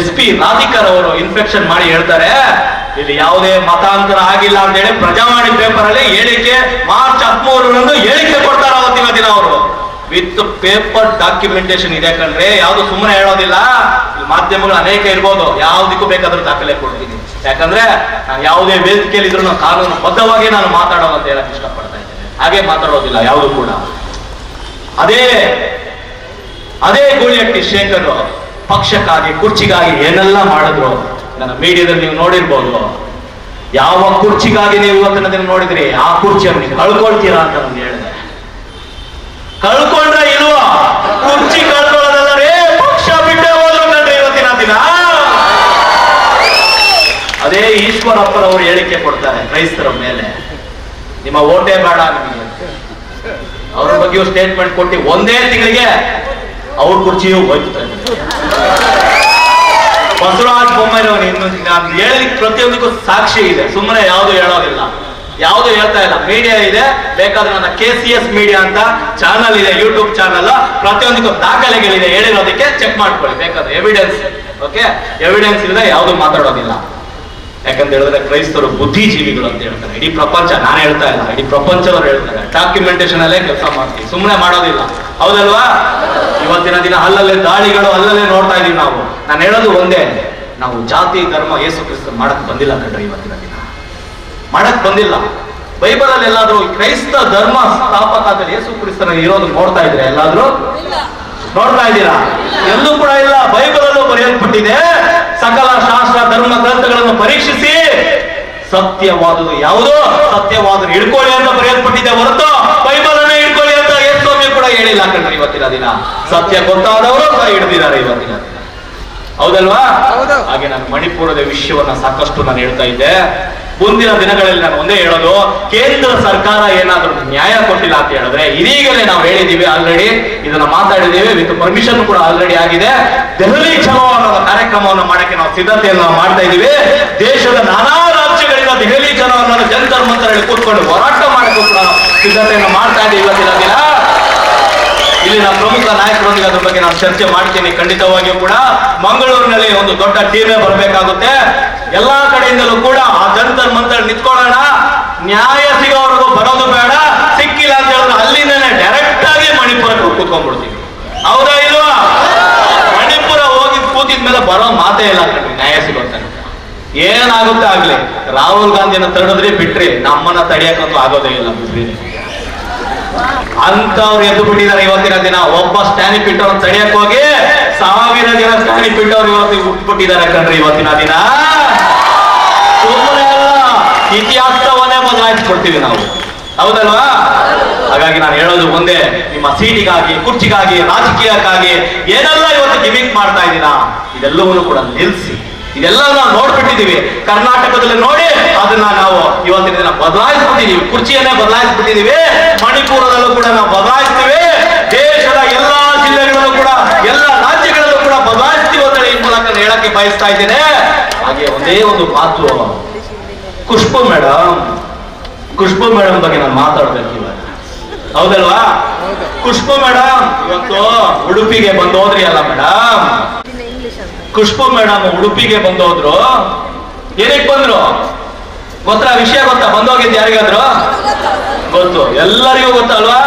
SP ರಾಧಿಕರ್ ಅವರು ಇನ್ಫೆಕ್ಷನ್ ಮಾಡಿ ಹೇಳ್ತಾರೆ ಇಲ್ಲಿ ಯಾವುದೇ ಮತಾಂತರ ಆಗಿಲ್ಲ ಅಂತ ಹೇಳಿ ಪ್ರಜಾವಾಣಿ ಪೇಪರ್ ಅಲ್ಲಿ ಹೇಳಿಕೆ ಮಾರ್ಚ್ 13ರಂದು ಹೇಳಿಕೆ ಕೊಡ್ತಾರೆ. ಅವತ್ತಿನ ದಿನ ಅವರು ವಿತ್ ಪೇಪರ್ ಡಾಕ್ಯುಮೆಂಟೇಶನ್ ಇದೆ ಕಣ್ರೆ, ಯಾವ್ದು ಸುಮ್ಮನೆ ಹೇಳೋದಿಲ್ಲ. ಮಾಧ್ಯಮಗಳು ಅನೇಕ ಇರ್ಬೋದು, ಯಾವ್ದಕ್ಕೂ ಬೇಕಾದ್ರೂ ದಾಖಲೆ ಕೊಡ್ತೀನಿ. ಯಾಕಂದ್ರೆ ನಾನು ಯಾವುದೇ ವೇದಿಕೆಯಲ್ಲಿ ಇದ್ರು ಕಾನೂನು ಬದ್ಧವಾಗಿ ನಾನು ಮಾತಾಡೋದು ಅಂತ ಹೇಳಕ್ ಇಷ್ಟಪಡ್ತಾ ಇದ್ದೇನೆ. ಹಾಗೆ ಮಾತಾಡೋದಿಲ್ಲ ಯಾವುದು ಕೂಡ. ಅದೇ ಗೂಳಿಹಟ್ಟಿ ಶೇಖರ್ ಪಕ್ಷಕ್ಕಾಗಿ ಕುರ್ಚಿಗಾಗಿ ಏನೆಲ್ಲ ಮಾಡಿದ್ರು ನನ್ನ ಮೀಡಿಯಾದಲ್ಲಿ ನೀವು ನೋಡಿರ್ಬೋದು. ಯಾವ ಕುರ್ಚಿಗಾಗಿ ನೀವು ಇವತ್ತಿನ ದಿನ ನೋಡಿದ್ರಿ ಆ ಕುರ್ಚಿಯನ್ನು ನೀವು ಕಳ್ಕೊಳ್ತೀರಾ ಅಂತ ನಾನು ಹೇಳಿದೆ. ಕಳ್ಕೊಂಡ್ರೆ ಇಲ್ವಾ? ಕುರ್ಚಿ ಕಳ್ಕೊಳ್ಳೋದಲ್ಲ ರೇ, ಪಕ್ಷ ಬಿಟ್ಟೆ ಹೋದ್ರು ಕಂಡ್ರೆ ಇವತ್ತಿನ ದಿನ. ಅದೇ ಈಶ್ವರಪ್ಪರವರು ಹೇಳಿಕೆ ಕೊಡ್ತಾರೆ ಕ್ರೈಸ್ತರ ಮೇಲೆ, ನಿಮ್ಮ ಓಟೇ ಬೇಡ ನಿಮಗೆ. ಅವ್ರ ಬಗ್ಗೆ ಸ್ಟೇಟ್ಮೆಂಟ್ ಕೊಟ್ಟು ಒಂದೇ ತಿಂಗಳಿಗೆ ಅವ್ರ ಕುರ್ಚಿಯೂ ಹೋಯ್ತು. ಬಸವರಾಜ ಬೊಮ್ಮಾಯಿರವರು ನಾನು ಹೇಳಿ ಪ್ರತಿಯೊಂದಕ್ಕೂ ಸಾಕ್ಷಿ ಇದೆ, ಸುಮ್ಮನೆ ಯಾವುದು ಹೇಳೋದಿಲ್ಲ, ಯಾವುದು ಹೇಳ್ತಾ ಇಲ್ಲ. ಮೀಡಿಯಾ ಇದೆ, ಬೇಕಾದ್ರೆ ನನ್ನ KCS ಮೀಡಿಯಾ ಅಂತ ಚಾನಲ್ ಇದೆ, ಯೂಟ್ಯೂಬ್ ಚಾನಲ್. ಪ್ರತಿಯೊಂದಕ್ಕೂ ದಾಖಲೆಗಳಿದೆ, ಹೇಳಿರೋದಕ್ಕೆ ಚೆಕ್ ಮಾಡ್ಕೊಳ್ಳಿ ಬೇಕಾದ್ರೆ. ಎವಿಡೆನ್ಸ್, ಓಕೆ, ಎವಿಡೆನ್ಸ್ ಇಲ್ಲದೆ ಯಾವುದು ಮಾತಾಡೋದಿಲ್ಲ. ಯಾಕಂತ ಹೇಳಿದ್ರೆ ಕ್ರೈಸ್ತರು ಬುದ್ಧಿಜೀವಿಗಳು ಅಂತ ಹೇಳ್ತಾರೆ. ಇಡೀ ಪ್ರಪಂಚ, ನಾನು ಹೇಳ್ತಾ ಇಲ್ಲ, ಇಡೀ ಪ್ರಪಂಚದವ್ರು ಹೇಳ್ತಾರೆ. ಡಾಕ್ಯುಮೆಂಟೇಶನ್ ಅಲ್ಲೇ ಕೆಲಸ ಮಾಡ್ತೀವಿ, ಸುಮ್ಮನೆ ಮಾಡೋದಿಲ್ಲ, ಹೌದಲ್ವಾ? ಇವತ್ತಿನ ದಿನ ಅಲ್ಲಲ್ಲೇ ದಾಳಿಗಳು, ಅಲ್ಲಲ್ಲೇ ನೋಡ್ತಾ ಇದೀವಿ ನಾವು. ನಾನು ಹೇಳೋದು ಒಂದೇ, ನಾವು ಜಾತಿ ಧರ್ಮ ಯೇಸು ಕ್ರಿಸ್ತ ಮಾಡಕ್ ಬಂದಿಲ್ಲ ಕಣ್ರಿ. ಇವತ್ತಿನ ದಿನ ಮಾಡಕ್ ಬಂದಿಲ್ಲ. ಬೈಬಲ್ ಅಲ್ಲಿ ಎಲ್ಲಾದ್ರೂ ಕ್ರೈಸ್ತ ಧರ್ಮ ಸ್ಥಾಪಕ ಅಂತ ಯೇಸು ಕ್ರಿಸ್ತನ ಇರೋದು ನೋಡ್ತಾ ಇದ್ರೆ ಎಲ್ಲಾದ್ರೂ ನೋಡ್ತಾ ಇದ್ದೀರಾ? ಎಲ್ಲೂ ಕೂಡ ಇಲ್ಲ. ಬೈಬಲ್ ಅಲ್ಲೂ ಬರೆಯಲ್ಪಟ್ಟಿದೆ, ಸಕಲ ಶಾಸ್ತ್ರ ಧರ್ಮ ಗ್ರಂಥಗಳನ್ನು ಪರೀಕ್ಷಿಸಿ ಸತ್ಯವಾದುದು ಯಾವುದೋ ಸತ್ಯವಾದನ್ನು ಹಿಡ್ಕೊಳ್ಳಿ ಅಂತ ಬರೆಯಲ್ಪಟ್ಟಿದೆ ಹೊರತು ಬೈಬಲ್ ಅನ್ನ ಹಿಡ್ಕೊಳ್ಳಿ ಅಂತ ಯೇಸು ಕೂಡ ಹೇಳಿಲ್ಲ ಕಣ್ರಿ. ಇವತ್ತಿನ ದಿನ ಸತ್ಯ ಗೊತ್ತಾದವರು ಹಿಡಿದಿದ್ದಾರೆ ಇವತ್ತಿನ ದಿನ, ಹೌದಲ್ವಾ? ಹಾಗೆ ನಾನು ಮಣಿಪುರದ ವಿಷಯವನ್ನ ಸಾಕಷ್ಟು ನಾನು ಹೇಳ್ತಾ ಇದ್ದೆ. ಮುಂದಿನ ದಿನಗಳಲ್ಲಿ ನಾನು ಒಂದೇ ಹೇಳೋದು, ಕೇಂದ್ರ ಸರ್ಕಾರ ಏನಾದ್ರೂ ನ್ಯಾಯ ಕೊಟ್ಟಿಲ್ಲ ಅಂತ ಹೇಳಿದ್ರೆ, ಇದೀಗಲೇ ನಾವು ಹೇಳಿದೀವಿ, ಆಲ್ರೆಡಿ ಇದನ್ನ ಮಾತಾಡಿದ್ದೀವಿ, ವಿತ್ ಪರ್ಮಿಷನ್ ಕೂಡ ಆಲ್ರೆಡಿ ಆಗಿದೆ. ದೆಹಲಿ ಚಲೋ ಅನ್ನೋ ಕಾರ್ಯಕ್ರಮವನ್ನು ಮಾಡಕ್ಕೆ ನಾವು ಸಿದ್ಧತೆಯನ್ನು ಮಾಡ್ತಾ ಇದ್ದೀವಿ. ದೇಶದ ನಾನಾ ರಾಜ್ಯಗಳಿಂದ ದೆಹಲಿ ಚಲೋ ಅನ್ನೋ ಜಂತರ್ ಮಂತರಲ್ಲಿ ಕೂತ್ಕೊಂಡು ಹೋರಾಟ ಮಾಡಕ್ಕೂ ಕೂಡ ಸಿದ್ಧತೆಯನ್ನು ಮಾಡ್ತಾ ಇದ್ದೀವಿ ಇವತ್ತಿನ ದಿನ. ಇಲ್ಲಿನ ಪ್ರಮುಖ ನಾಯಕರೊಂದಿಗೆ ಅದ್ರ ಬಗ್ಗೆ ನಾನು ಚರ್ಚೆ ಮಾಡ್ತೀನಿ. ಖಂಡಿತವಾಗಿಯೂ ಕೂಡ ಮಂಗಳೂರಿನಲ್ಲಿ ಒಂದು ದೊಡ್ಡ ಟೀಮೇ ಬರಬೇಕಾಗುತ್ತೆ. ಎಲ್ಲಾ ಕಡೆಯಿಂದಲೂ ಕೂಡ ಆ ಜಂತರ್ ಮಂತರ್ ನಿಂತ್ಕೊಳ್ಳೋಣ. ನ್ಯಾಯ ಸಿಗೋವರೆಗೂ ಬರೋದು ಬೇಡ, ಸಿಕ್ಕಿಲ್ಲ ಅಂತ ಹೇಳಿದ್ರೆ ಅಲ್ಲಿಂದನೇ ಡೈರೆಕ್ಟ್ ಆಗಿ ಮಣಿಪುರಕ್ಕೆ ಕೂತ್ಕೊಂಡ್ಬಿಡ್ತೀವಿ, ಹೌದಾ ಇಲ್ವಾ? ಮಣಿಪುರ ಹೋಗಿ ಕೂತಿದ್ಮೇಲೆ ಬರೋ ಮಾತೇ ಇಲ್ಲ ಕಣ್ರಿ ನ್ಯಾಯ ಸಿಗೋ ತನಕ. ಏನಾಗುತ್ತೆ ಆಗ್ಲಿ, ರಾಹುಲ್ ಗಾಂಧಿನ ತಡೆದ್ರಿ ಬಿಟ್ರಿ, ನಮ್ಮನ್ನ ತಡೆಯಕ್ಕಂತೂ ಆಗೋದೇ ಇಲ್ಲ ಬಿಟ್ರಿ. ಅಂತವ್ರು ಎದ್ದು ಬಿಟ್ಟಿದ್ದಾರೆ ಇವತ್ತಿನ ದಿನ. ಒಬ್ಬ ಸ್ಟ್ಯಾನಿ ಪಿಟ್ಟವ್ರನ್ನ ತಡೆಯಕ್ ಹೋಗಿ 1000 ಜನ ಸ್ಟ್ಯಾನಿ ಪಿಟ್ಟವ್ರು ಇವತ್ತಿಗೆ ಹುಟ್ಬಿಟ್ಟಿದ್ದಾರೆ ಕಣ್ರಿ ಇವತ್ತಿನ ದಿನ. ಸುಮ್ಮನೆ ಅಲ್ಲ, ಇತಿಹಾಸವನ್ನೇ ಬದಲಾಯಿಸ್ಕೊಡ್ತೀವಿ ನಾವು, ಹೌದಲ್ವಾ? ಹಾಗಾಗಿ ನಾನು ಹೇಳೋದು ಒಂದೇ, ನಿಮ್ಮ ಸೀಟಿಗಾಗಿ, ಕುರ್ಚಿಗಾಗಿ, ರಾಜಕೀಯಕ್ಕಾಗಿ ಏನೆಲ್ಲ ಇವತ್ತು ಗಿಮಿಕ್ ಮಾಡ್ತಾ ಇದ್ದೀರಾ, ಇದೆಲ್ಲವನ್ನೂ ಕೂಡ ನಿಲ್ಲಿಸಿ. ಇದೆಲ್ಲ ನಾವು ನೋಡ್ಬಿಟ್ಟಿದೀವಿ, ಕರ್ನಾಟಕದಲ್ಲಿ ನೋಡಿ ಅದನ್ನ ನಾವು ಇವತ್ತಿನ ದಿನ ಬದಲಾಯಿಸ್ಬಿಟ್ಟಿದೀವಿ. ಕುರ್ಚಿಯನ್ನೇ ಬದಲಾಯಿಸ್ಬಿಟ್ಟಿದೀವಿ. ಮಣಿಪುರದಲ್ಲೂ ಕೂಡ ನಾವು ಬದಲಾಯಿಸ್ತೀವಿ. ದೇಶದ ಎಲ್ಲಾ ಜಿಲ್ಲೆಗಳಲ್ಲೂ ಕೂಡ, ಎಲ್ಲ ರಾಜ್ಯಗಳಲ್ಲೂ ಕೂಡ ಬದಲಾಯಿಸ್ತೀವಿ ಅಂತ ಈ ಮೂಲಕ ಹೇಳಕ್ಕೆ ಬಯಸ್ತಾ ಇದ್ದೇನೆ. ಹಾಗೆ ಒಂದೇ ಒಂದು ಮಾತು, ಖುಷ್ಬು ಮೇಡಮ್ ಬಗ್ಗೆ ನಾನು ಮಾತಾಡ್ಬೇಕು ಇವಾಗ, ಹೌದಲ್ವಾ? ಖುಷ್ಬು ಮೇಡಮ್ ಇವತ್ತು ಉಡುಪಿಗೆ ಬಂದೋದ್ರಿ ಅಲ್ಲ ಮೇಡಮ್? ಖುಷ್ಬು ಮೇಡಮ್ ಉಡುಪಿಗೆ ಬಂದೋದ್ರು. ಏನಕ್ಕೆ ಬಂದ್ರು ಗೊತ್ತಾ? ವಿಷಯ ಗೊತ್ತಾ? ಬಂದೋಗಿದ್ದು ಯಾರಿಗಾದ್ರು ಗೊತ್ತು? ಎಲ್ಲರಿಗೂ ಗೊತ್ತಲ್ವಾ?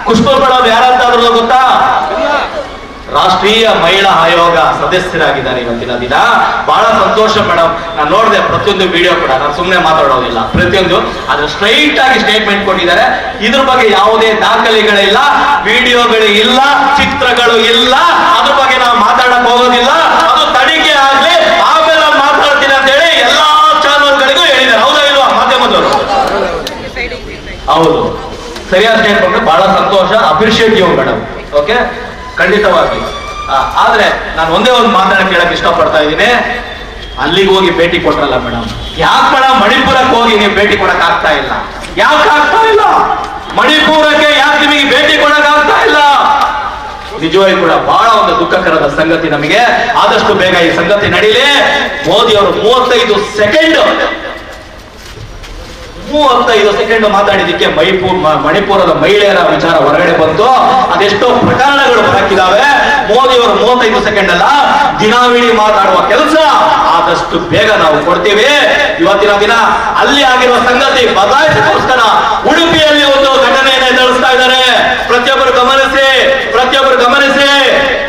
ಖುಷ್ಬು ಮೇಡಮ್ ಯಾರಂತಾದ್ರು ಗೊತ್ತಾ? ರಾಷ್ಟ್ರೀಯ ಮಹಿಳಾ ಆಯೋಗ ಸದಸ್ಯರಾಗಿದ್ದಾರೆ ಇವತ್ತಿನ ದಿನ. ಬಹಳ ಸಂತೋಷ ಮೇಡಮ್. ನಾನು ನೋಡಿದೆ ಪ್ರತಿಯೊಂದು ವಿಡಿಯೋ ಕೂಡ, ನಾನು ಸುಮ್ಮನೆ ಮಾತಾಡೋದಿಲ್ಲ, ಪ್ರತಿಯೊಂದು ಅದ್ರ ಸ್ಟ್ರೈಟ್ ಆಗಿ ಸ್ಟೇಟ್ಮೆಂಟ್ ಕೊಟ್ಟಿದ್ದಾರೆ. ಇದ್ರ ಬಗ್ಗೆ ಯಾವುದೇ ದಾಖಲೆಗಳಿಲ್ಲ, ವಿಡಿಯೋಗಳು ಇಲ್ಲ, ಚಿತ್ರಗಳು ಇಲ್ಲ. ಅದ್ರ ಬಗ್ಗೆ ನಾವು ಮಾತಾಡಕ್ ಹೋಗೋದಿಲ್ಲ. ಅದು ತನಿಖೆ ಆಗ್ಲಿ, ಆಮೇಲೆ ನಾನು ಮಾತಾಡ್ತೀನಿ ಅಂತ ಹೇಳಿ ಎಲ್ಲಾ ಚಾನಲ್ಗಳಿಗೂ ಹೇಳಿದ್ದಾರೆ. ಹೌದಾ ಇಲ್ವಾ ಮಾಧ್ಯಮದವರು? ಹೌದು, ಸರಿಯಾದ ಸ್ಟೇಟ್ಮೆಂಟ್. ಬಹಳ ಸಂತೋಷ, ಅಪ್ರಿಷಿಯೇಟಿವ್ ಮೇಡಮ್. ಓಕೆ, ಖಂಡಿತವಾಗಿ. ಆದ್ರೆ ನಾನು ಒಂದೇ ಒಂದು ಮಾತನ್ನ ಕೇಳಕ್ ಇಷ್ಟಪಡ್ತಾ ಇದ್ದೀನಿ. ಅಲ್ಲಿಗೆ ಹೋಗಿ ಭೇಟಿ ಕೊಟ್ರಲ್ಲ ಮೇಡಮ್, ಯಾಕೆ ಮೇಡಮ್ ಮಣಿಪುರಕ್ಕೆ ಹೋಗಿ ನೀವು ಭೇಟಿ ಕೊಡಕ್ ಆಗ್ತಾ ಇಲ್ಲ? ಯಾಕೆ ಆಗ್ತಾ ಇಲ್ಲ? ಮಣಿಪುರಕ್ಕೆ ಯಾಕೆ ನಿಮಗೆ ಭೇಟಿ ಕೊಡಕ್ ಆಗ್ತಾ ಇಲ್ಲ? ನಿಜವಾಗಿ ಕೂಡ ಬಹಳ ಒಂದು ದುಃಖಕರದ ಸಂಗತಿ ನಮಗೆ. ಆದಷ್ಟು ಬೇಗ ಈ ಸಂಗತಿ ನಡೀಲಿ. ಮೋದಿ ಅವರು 35 ಸೆಕೆಂಡ್ ಮಾತಾಡಿದಕ್ಕೆ ಮಣಿಪುರದ ಮಹಿಳೆಯರ ವಿಚಾರ ಹೊರಗಡೆ ಬಂತು. ಅದೆಷ್ಟೋ ಪ್ರಕರಣಗಳು ಬರಕಿದಾವೆ. ಮೋದಿ ಅವರು 35 ಸೆಕೆಂಡ್ ಅಲ್ಲ, ದಿನವಿಡೀ ಮಾತಾಡುವ ಕೆಲಸ ಆದಷ್ಟು ಬೇಗ ನಾವು ಕೊಡ್ತೀವಿ. ಇವತ್ತಿನ ದಿನ ಅಲ್ಲಿ ಆಗಿರುವ ಸಂಗತಿ ಬದಲಾಯಿಸೋಸ್ಕರ ಉಡುಪಿಯಲ್ಲಿ ಒಂದು ಘಟನೆಯನ್ನು ಎದುರಿಸ್ತಾ ಇದ್ದಾರೆ. ಪ್ರತಿಯೊಬ್ಬರು ಗಮನಿಸಿ,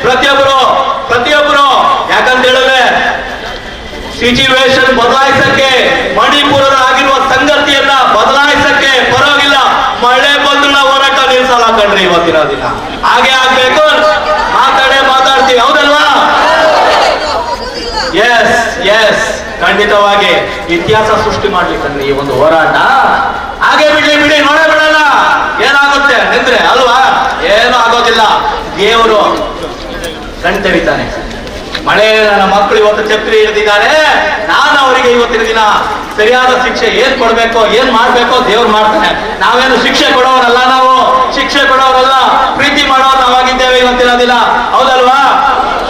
ಪ್ರತಿಯೊಬ್ಬರು ಯಾಕಂತ ಹೇಳಿದ್ರೆ ಸಿಚುವೇಶನ್ ಬದಲಾಯಿಸಕ್ಕೆ, ಮಣಿಪುರದ ಆಗಿರುವ ಸಂಗತಿಯನ್ನ ಬದಲಾಯಿಸಕ್ಕೆ ಪರವಾಗಿಲ್ಲ, ಮಳೆ ಬಂದು ನಾವು ಹೋರಾಟ ನಿಲ್ಸಲ್ಲ ಕಣ್ರಿ. ಇವತ್ತಿನ ದಿನ ಹಾಗೆ ಆಗ್ಬೇಕು. ಮಾತಾಡ್ತೀವಿ, ಹೌದಲ್ವಾ? ಎಸ್ ಖಂಡಿತವಾಗಿ ಇತಿಹಾಸ ಸೃಷ್ಟಿ ಮಾಡ್ಲಿಕ್ಕಂದ್ರೆ ಈ ಒಂದು ಹೋರಾಟ. ಹಾಗೆ ಬಿಡಿ ನೋಡೇ ಬಿಡಲ್ಲ, ಏನಾಗುತ್ತೆ ನಿಂದ್ರೆ ಅಲ್ವಾ? ಏನು ಆಗೋದಿಲ್ಲ. ದೇವರು ಕಣ್ತೆರಿತಾನೆ. ಮಳೆ ನನ್ನ ಮಕ್ಕಳು ಇವತ್ತು ಛತ್ರಿ ಹಿಡಿದಿದ್ದಾರೆ. ನಾನು ಅವರಿಗೆ ಇವತ್ತಿನ ದಿನ ಸರಿಯಾದ ಶಿಕ್ಷೆ ಏನ್ ಕೊಡ್ಬೇಕೋ, ಏನ್ ಮಾಡ್ಬೇಕೋ ದೇವ್ರು ಮಾಡ್ತಾನೆ. ನಾವೇನು ಶಿಕ್ಷೆ ಕೊಡೋರಲ್ಲ, ನಾವು ಶಿಕ್ಷೆ ಕೊಡೋರಲ್ಲ, ಪ್ರೀತಿ ಮಾಡೋರು ನಾವಾಗಿದ್ದೇವೆ ಇವತ್ತಿನ ದಿನ, ಹೌದಲ್ವಾ?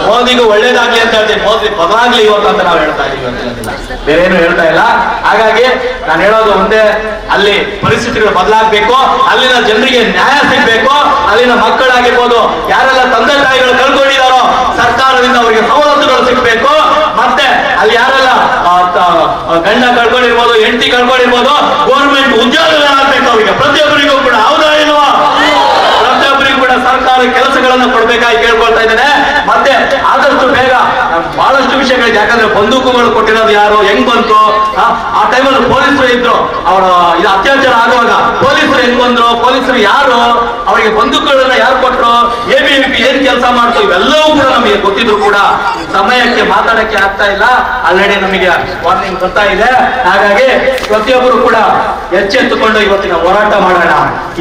ಮೋದಿಗೂ ಒಳ್ಳೇದಾಗ್ಲಿ ಅಂತ ಹೇಳ್ತೀವಿ, ಮೋದಿ ಬದಲಾಗ್ಲಿ ಇವತ್ತು ಅಂತ ನಾವು ಹೇಳ್ತಾ ಇದೀವಿ ಇವತ್ತಿನ ದಿನ, ಬೇರೆ ಏನು ಹೇಳ್ತಾ ಇಲ್ಲ. ಹಾಗಾಗಿ ನಾನು ಹೇಳೋದು ಒಂದೇ, ಅಲ್ಲಿ ಪರಿಸ್ಥಿತಿಗಳು ಬದಲಾಗಬೇಕು, ಅಲ್ಲಿನ ಜನರಿಗೆ ನ್ಯಾಯ ಸಿಗ್ಬೇಕು, ಅಲ್ಲಿನ ಮಕ್ಕಳಾಗಿರ್ಬೋದು, ಯಾರೆಲ್ಲ ತಂದೆ ತಾಯಿಗಳು ಕಳ್ಕೊಂಡಿದಾರೋ ಸರ್ಕಾರದಿಂದ ಅವರಿಗೆ ಸವಲತ್ತುಗಳು ಸಿಗ್ಬೇಕು. ಮತ್ತೆ ಅಲ್ಲಿ ಯಾರೆಲ್ಲ ಗಂಡ ಕಳ್ಕೊಂಡಿರ್ಬೋದು, ಹೆಂಡತಿ ಕಳ್ಕೊಂಡಿರ್ಬೋದು, ಗೌರ್ಮೆಂಟ್ ಉದ್ಯೋಗಗಳಾಗಬೇಕು ಅವರಿಗೆ, ಪ್ರತಿಯೊಬ್ಬರಿಗೂ ಕೂಡ, ಹೌದಾ ಇಲ್ವಾ? ಪ್ರತಿಯೊಬ್ಬರಿಗೂ ಕೂಡ ಸರ್ಕಾರ ಕೆಲಸಗಳನ್ನ ಕೊಡ್ಬೇಕಾಗಿ ಕೇಳ್ಕೊಳ್ತಾ ಇದ್ದೇನೆ. ಮತ್ತೆ ಆದಷ್ಟು ಬೇಗ ಬಹಳಷ್ಟು ವಿಷಯಗಳಿದೆ. ಯಾಕಂದ್ರೆ ಬಂದೂಕುಗಳು ಕೊಟ್ಟಿರೋದು ಯಾರು, ಹೆಂಗ್ ಬಂತು, ಆ ಟೈಮಲ್ಲಿ ಪೊಲೀಸರು ಇದ್ರು, ಅವರ ಇದು ಅತ್ಯಾಚಾರ ಆಗುವಾಗ ಪೊಲೀಸರು ಹೆಂಗ್ ಬಂದ್ರು, ಪೊಲೀಸರು ಯಾರು, ಅವರಿಗೆ ಬಂದೂಕುಗಳನ್ನ ಯಾರು ಕೊಟ್ಟರು, ABVP ಏನ್ ಕೆಲಸ ಮಾಡ್ತು, ಇವೆಲ್ಲವೂ ಕೂಡ ನಮಗೆ ಗೊತ್ತಿದ್ರು ಕೂಡ ಸಮಯಕ್ಕೆ ಮಾತಾಡಕ್ಕೆ ಆಗ್ತಾ ಇಲ್ಲ. ಆಲ್ರೆಡಿ ನಮಗೆ ವಾರ್ನಿಂಗ್ ಬರ್ತಾ ಇದೆ. ಹಾಗಾಗಿ ಪ್ರತಿಯೊಬ್ಬರು ಕೂಡ ಎಚ್ಚೆತ್ತುಕೊಂಡು ಇವತ್ತಿನ ಹೋರಾಟ ಮಾಡೋಣ.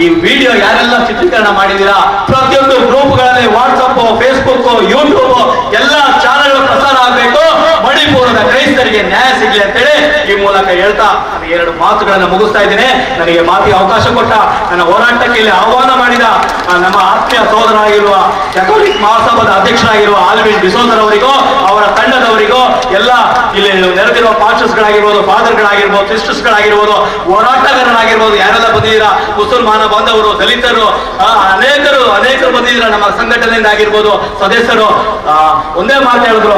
ಈ ವಿಡಿಯೋ ಯಾರೆಲ್ಲ ಚಿತ್ರೀಕರಣ ಮಾಡಿದೀರಾ, ಪ್ರತಿಯೊಂದು ಗ್ರೂಪ್ಗಳಲ್ಲಿ, ವಾಟ್ಸಪ್, ಫೇಸ್ಬುಕ್, ಯೂಟ್ಯೂಬ್ ಎಲ್ಲ ಚಾನೆಲ್ ಪ್ರಸಾರ ಆಗಬೇಕು. ಮಣಿಪುರದ ಕ್ರೈಸ್ತರಿಗೆ ನ್ಯಾಯ ಸಿಗ್ಲಿ ಅಂತೇಳಿ ಈ ಮೂಲಕ ಹೇಳ್ತಾ ನನಗೆ 2 ಮಾತುಗಳನ್ನು ಮುಗಿಸ್ತಾ ಇದ್ದೇನೆ. ನನಗೆ ಮಾತಿಗೆ ಅವಕಾಶ ಕೊಟ್ಟ, ನನ್ನ ಹೋರಾಟಕ್ಕೆ ಇಲ್ಲಿ ಆಹ್ವಾನ ಮಾಡಿದ ನಮ್ಮ ಆತ್ಮೀಯ ಸಹೋದರರಾಗಿರುವ ಕ್ಯಾಥೋಲಿಕ್ ಮಹಾಸಭಾದ ಅಧ್ಯಕ್ಷರಾಗಿರುವ ಆಲ್ವಿನ್ ಡಿಸೋಜರ್ ಅವರಿಗೂ, ಅವರ ತಂಡದವರಿಗೂ, ಎಲ್ಲ ಇಲ್ಲಿ ನೆರೆದಿರುವ ಪಾಸ್ಟರ್ಸ್ಗಳಾಗಿರ್ಬೋದು, ಫಾದರ್ಗಳಾಗಿರ್ಬೋದು, ಸಿಸ್ಟರ್ಸ್ಗಳಾಗಿರ್ಬೋದು, ಹೋರಾಟಗಾರರಾಗಿರ್ಬೋದು, ಯಾರೆಲ್ಲ ಬಂದಿದ್ದೀರಾ, ಮುಸಲ್ಮಾನ ಬಾಂಧವರು, ದಲಿತರು, ಅನೇಕರು ಬಂದಿದ್ದೀರಾ ನಮ್ಮ ಸಂಘಟನೆಯಿಂದ ಆಗಿರ್ಬೋದು, ಸದಸ್ಯರು. ಒಂದೇ ಮಾತು ಹೇಳಿದ್ರು,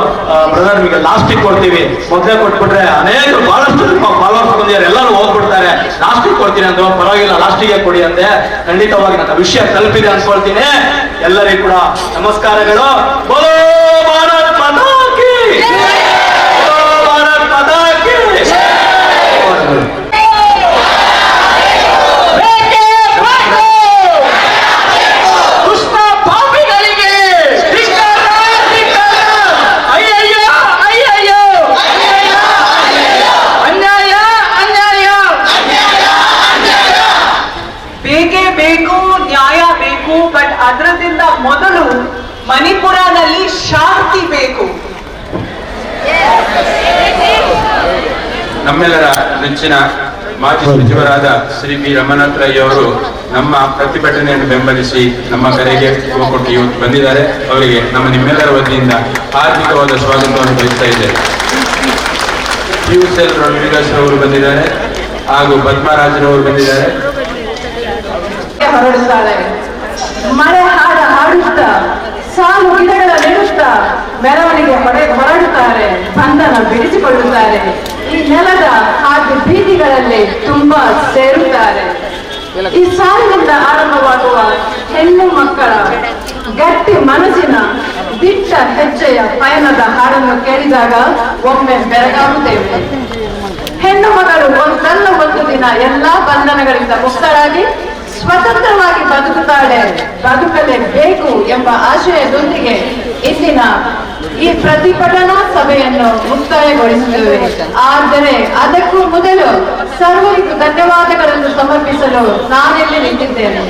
ಬ್ರದರ್ ನಿಮಗೆ ಲಾಸ್ಟಿಗೆ ಕೊಡ್ತೀವಿ, ಮೊದಲೇ ಕೊಟ್ಬಿಟ್ರೆ ಅನೇಕರು ಬಹಳಷ್ಟು ಫಾಲೋವರ್ಸ್ ಬಂದಿದ್ದಾರೆ, ಎಲ್ಲರೂ ಹೋಗ್ಬಿಡ್ತಾರೆ, ಲಾಸ್ಟಿಗೆ ಕೊಡ್ತೀನಿ ಅಂದ್ರು. ಪರವಾಗಿಲ್ಲ, ಲಾಸ್ಟಿಗೆ ಕೊಡಿ ಅಂದೆ. ಖಂಡಿತವಾಗಿ ನನ್ನ ವಿಷಯ ತಲುಪಿದೆ ಅನ್ಕೊಳ್ತೀನಿ. ಎಲ್ಲರಿಗೂ ಕೂಡ ನಮಸ್ಕಾರಗಳು. ಬೋಲೋ ಭಾರತ್ ಮಾತಾ ಕಿ ಜೈ! ಬೋಲೋ ಭಾರತ್ ಮಾತಾ ಕಿ ಜೈ! ನಮ್ಮೆಲ್ಲರ ನೆಚ್ಚಿನ ಮಾಜಿ ಸಚಿವರಾದ ಶ್ರೀ ಬಿ ರಮನಾಥ್ ರೈ ಅವರು ನಮ್ಮ ಪ್ರತಿಭಟನೆಯನ್ನು ಬೆಂಬಲಿಸಿ ನಮ್ಮ ಕರೆಗೆ ಕೊಟ್ಟು ಇವತ್ತು ಬಂದಿದ್ದಾರೆ. ಅವರಿಗೆ ನಿಮ್ಮೆಲ್ಲರ ವತಿಯಿಂದ ಆರ್ಥಿಕವಾದ ಸ್ವಾಗತವನ್ನು ಬಯಸ್ತಾ ಇದ್ದೇವೆ. ಪಿಯುಸೆಲ್ ರೊಡ್ರಿಗಸ್ ಅವರು ಬಂದಿದ್ದಾರೆ ಹಾಗೂ ಪದ್ಮರಾಜರವರು ಬಂದಿದ್ದಾರೆ. ಹೊರಡುತ್ತಾಳೆ, ಮಳೆ ಹಾಡುತ್ತಾ ಸಾಲು ಗಿಡಗಳ ನೆಡುತ್ತಾ ಮೆರವಣಿಗೆ ಹೊರಡುತ್ತಾರೆ, ಬಂಧನ ಬಿಡಿಸಿಕೊಳ್ಳುತ್ತಾರೆ. ಈ ನೆಲದ ಹಾಗೂ ಬೀದಿಗಳಲ್ಲಿ ತುಂಬಾ ಸೇರುತ್ತಾರೆ. ಈ ಸಾಲಿನಿಂದ ಆರಂಭವಾಗುವ ಹೆಣ್ಣು ಮಕ್ಕಳ ಗಟ್ಟಿ ಮನಸ್ಸಿನ ದಿಟ್ಟ ಹೆಜ್ಜೆಯ ಪಯಣದ ಹಾಡನ್ನು ಕೇಳಿದಾಗ ಒಮ್ಮೆ ಬೆರಗಾಗುತ್ತೇವೆ. ಹೆಣ್ಣು ಮಗಳು ಒಂದಲ್ಲ ಒಂದು ದಿನ ಎಲ್ಲಾ ಬಂಧನಗಳಿಂದ ಮುಕ್ತರಾಗಿ ಸ್ವತಂತ್ರವಾಗಿ ಬದುಕುತ್ತಾಳೆ, ಬದುಕಲೇಬೇಕು ಎಂಬ ಆಶಯದೊಂದಿಗೆ ಇಂದಿನ ಈ ಪ್ರತಿಭಟನಾ ಸಭೆಯನ್ನು ಮುಕ್ತಾಯಗೊಳಿಸುತ್ತೇವೆ. ಆದರೆ ಅದಕ್ಕೂ ಮೊದಲು ಸರ್ವರಿಗೂ ಧನ್ಯವಾದಗಳನ್ನು ಸಮರ್ಪಿಸಲು ನಾನೆಲ್ಲಿ ನಿಂತಿದ್ದೇನೆ.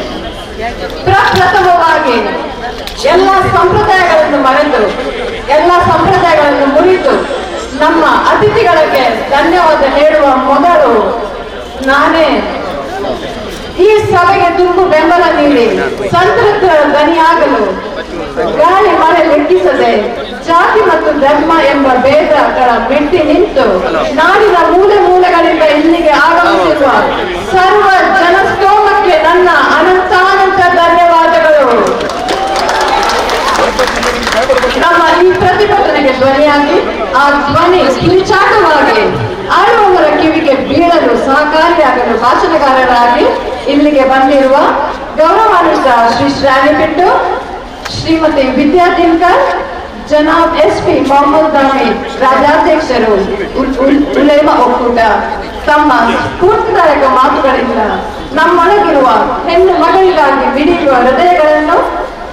ಪ್ರಪ್ರಥಮವಾಗಿ ಎಲ್ಲ ಸಂಪ್ರದಾಯಗಳನ್ನು ಮರೆತು ಎಲ್ಲ ಸಂಪ್ರದಾಯಗಳನ್ನು ಮುರಿದು ನಮ್ಮ ಅತಿಥಿಗಳಿಗೆ ಧನ್ಯವಾದ ಹೇಳುವ ಮೊದಲು ನಾನೇ ಈ ಸಭೆಗೆ ತುಂಬು ಬೆಂಬಲ ನೀಡಿ ಸಂತೃಪ್ತರ ಧ್ವನಿಯಾಗಲು ಗಾಳಿ ಮಳೆ ಲೆಕ್ಕಿಸದೆ ಜಾತಿ ಮತ್ತು ಧರ್ಮ ಎಂಬ ಭೇದಗಳ ಮೆಟ್ಟಿ ನಿಂತು ನಾಡಿನ ಮೂಲೆ ಮೂಲೆಗಳಿಂದ ಇಲ್ಲಿಗೆ ಆಗಮಿಸಿರುವ ಸರ್ವ ಜನಸ್ತೋಮಕ್ಕೆ ನನ್ನ ಅನಂತಾನಂತ ಧನ್ಯವಾದಗಳು. ನಮ್ಮ ಈ ಪ್ರತಿಭಟನೆಗೆ ಧ್ವನಿಯಾಗಿ ಆ ಧ್ವನಿ ಕಿರಿಚಾಟವಾಗಿ ಆಳುವವರ ಕಿವಿಗೆ ಬೀಳಲು ಸಹಕಾರಿಯಾಗಲು ಭಾಷಣಕಾರರಾಗಿ ಇಲ್ಲಿಗೆ ಬಂದಿರುವ ಗೌರವಾನ್ವಿತ ಶ್ರೀ ಶ್ರಾವಣಿ ಪಿಂಟು, ಶ್ರೀಮತಿ ವಿದ್ಯಾ ದಿನಕರ್, ಜನಾಬ್ SP ಮೊಹಮ್ಮದ್ ದಾಮಿ ರಾಜ್ಯಾಧ್ಯಕ್ಷರು ಉಲೇಮಾ ಒಕ್ಕೂಟ ತಮ್ಮ ಸ್ಫೂರ್ತಿದಾಯಕ ಮಾತುಗಳಿಂದ ನಮ್ಮೊಳಗಿರುವ ಹೆಣ್ಣು ಮಗಳಿಗಾಗಿ ಮಿಡಿಯುವ ಹೃದಯಗಳನ್ನು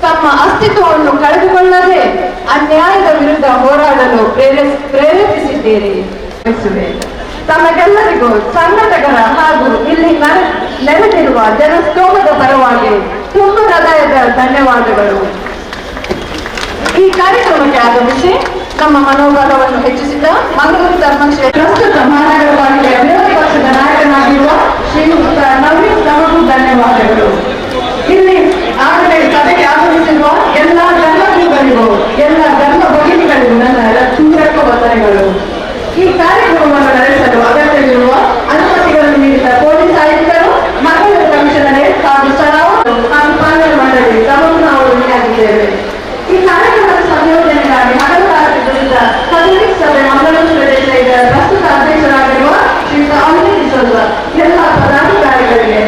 ತಮ್ಮ ಅಸ್ತಿತ್ವವನ್ನು ಕಳೆದುಕೊಳ್ಳದೆ ಅನ್ಯಾಯದ ವಿರುದ್ಧ ಹೋರಾಡಲು ಪ್ರೇರೇಪಿಸಿದ್ದೀರಿ. ತಮಗೆಲ್ಲರಿಗೂ ಸಂಘಟಕರ ಹಾಗೂ ಇಲ್ಲಿ ನೆರೆದಿರುವ ಜನಸ್ತೋಮದ ಪರವಾಗಿ ತುಂಬ ಹೃದಯದ ಧನ್ಯವಾದಗಳು. ಈ ಕಾರ್ಯಕ್ರಮಕ್ಕೆ ಆಗಮಿಸಿ ನಮ್ಮ ಮನೋಬಲವನ್ನು ಹೆಚ್ಚಿಸಿದ ಮಂಗಳೂರು ಧರ್ಮಕ್ಷೇತ್ರ ಪ್ರಸ್ತುತ ಮಹಾನಗರ ಪಾಲಿಕೆಯ ವಿರೋಧ ಪಕ್ಷದ ನಾಯಕನಾಗಿರುವ ಶ್ರೀಯುತ ನವೀನ್ ತಮಗೂ ಧನ್ಯವಾದಗಳು. ಇಲ್ಲಿ ಆಗಲೇ ಸಭೆಗೆ ಆಗಮಿಸಿರುವ ಎಲ್ಲ ಧರ್ಮಗಳಿಗೂ ಎಲ್ಲ ಧರ್ಮ ಭಗಿನಿಗಳಿಗೂ ನನ್ನ ಹೃತ್ಪೂರ್ವಕ ವಂದನೆಗಳು. ಈ ಕಾರ್ಯಕ್ರಮವನ್ನು ನಡೆಸಲು ಅಗತ್ಯವಿರುವ ಅನುಮತಿಗಳನ್ನು ನೀಡಿದ ಪೊಲೀಸ್ ಆಯುಕ್ತರು, ಮಂಗಳೂರು ಕಮಿಷನರೇಟ್ ಹಾಗೂ ಸ್ಥಳವು ಹಾಗೂ ಪಾಲನೆ ಮಂಡಳಿ ತಮಗೂ ನಾವು ಋಣಿಯಾಗಿದ್ದೇವೆ. ಈ ಕಾರ್ಯಕ್ರಮದ ಸಂಯೋಜನೆಗಾಗಿ ಮಂಗಳೂರು ಕಥೋಲಿಕ್ ಸಭೆ ಮಂಗಳೂರು ಪ್ರದೇಶದ ಪ್ರಸ್ತುತ ಅಧ್ಯಕ್ಷರಾಗಿರುವ ಶ್ರೀಯುತ ಅಮಿತ್ ಎಲ್ಲ ಪದಾಧಿಕಾರಿಗಳಿಗೆ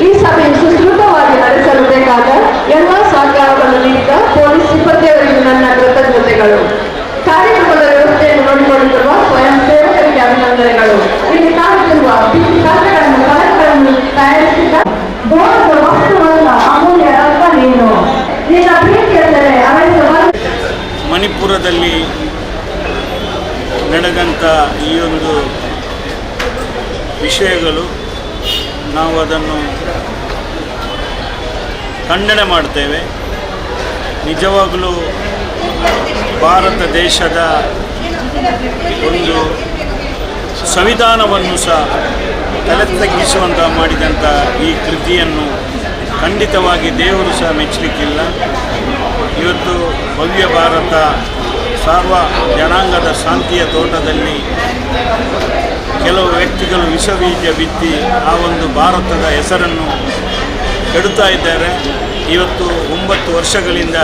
ಈ ಸಭೆಯನ್ನು ಸುಸೂತ್ರವಾಗಿ ನಡೆಸಲು ಬೇಕಾದ ಎಲ್ಲ ಸಹಕಾರವನ್ನು ನೀಡಿದ ಪೊಲೀಸ್ ಸಿಬ್ಬಂದಿಯವರಿಗೆ ನನ್ನ ಕೃತಜ್ಞತೆಗಳು. ಕಾರ್ಯಕ್ರಮದ ವ್ಯವಸ್ಥೆಯನ್ನು ನೋಡಿಕೊಳ್ಳುತ್ತಿರುವ ಸ್ವಯಂ ಸೇವಕರಿಗೆ ಅಭಿನಂದನೆಗಳು. ಇಲ್ಲಿ ಕಾಣುತ್ತಿರುವ ಬಿಸಿಗಳನ್ನು ಕಲೆಗಳನ್ನು ತಯಾರಿಸಿದ ಬೋಧದ ವಸ್ತುವಲ್ಲ ಅಮೂಲ್ಯ ರತ್ನ ನೀನು, ನಿನ್ನ ಪ್ರೀತಿಯೆಂದರೆ ಮಣಿಪುರದಲ್ಲಿ ನಡೆದಂಥ ಈ ಒಂದು ವಿಷಯಗಳು ನಾವು ಅದನ್ನು ಖಂಡನೆ ಮಾಡ್ತೇವೆ. ನಿಜವಾಗಲೂ ಭಾರತ ದೇಶದ ಒಂದು ಸಂವಿಧಾನವನ್ನು ಸಹ ತಲೆ ತಗ್ಗಿಸುವಂಥ ಮಾಡಿದಂಥ ಈ ಕೃತಿಯನ್ನು ಖಂಡಿತವಾಗಿ ದೇವರು ಸಹ ಮೆಚ್ಚಲಿಕ್ಕಿಲ್ಲ. ಇವತ್ತು ಭವ್ಯ ಭಾರತ ಸಾರ್ವ ಜನಾಂಗದ ಶಾಂತಿಯ ತೋಟದಲ್ಲಿ ಕೆಲವು ವ್ಯಕ್ತಿಗಳು ವಿಷಬೀಜ ಬಿತ್ತಿ ಆ ಒಂದು ಭಾರತದ ಹೆಸರನ್ನು ಕೆಡುತ್ತಾ ಇದ್ದಾರೆ. ಇವತ್ತು 9 ವರ್ಷಗಳಿಂದ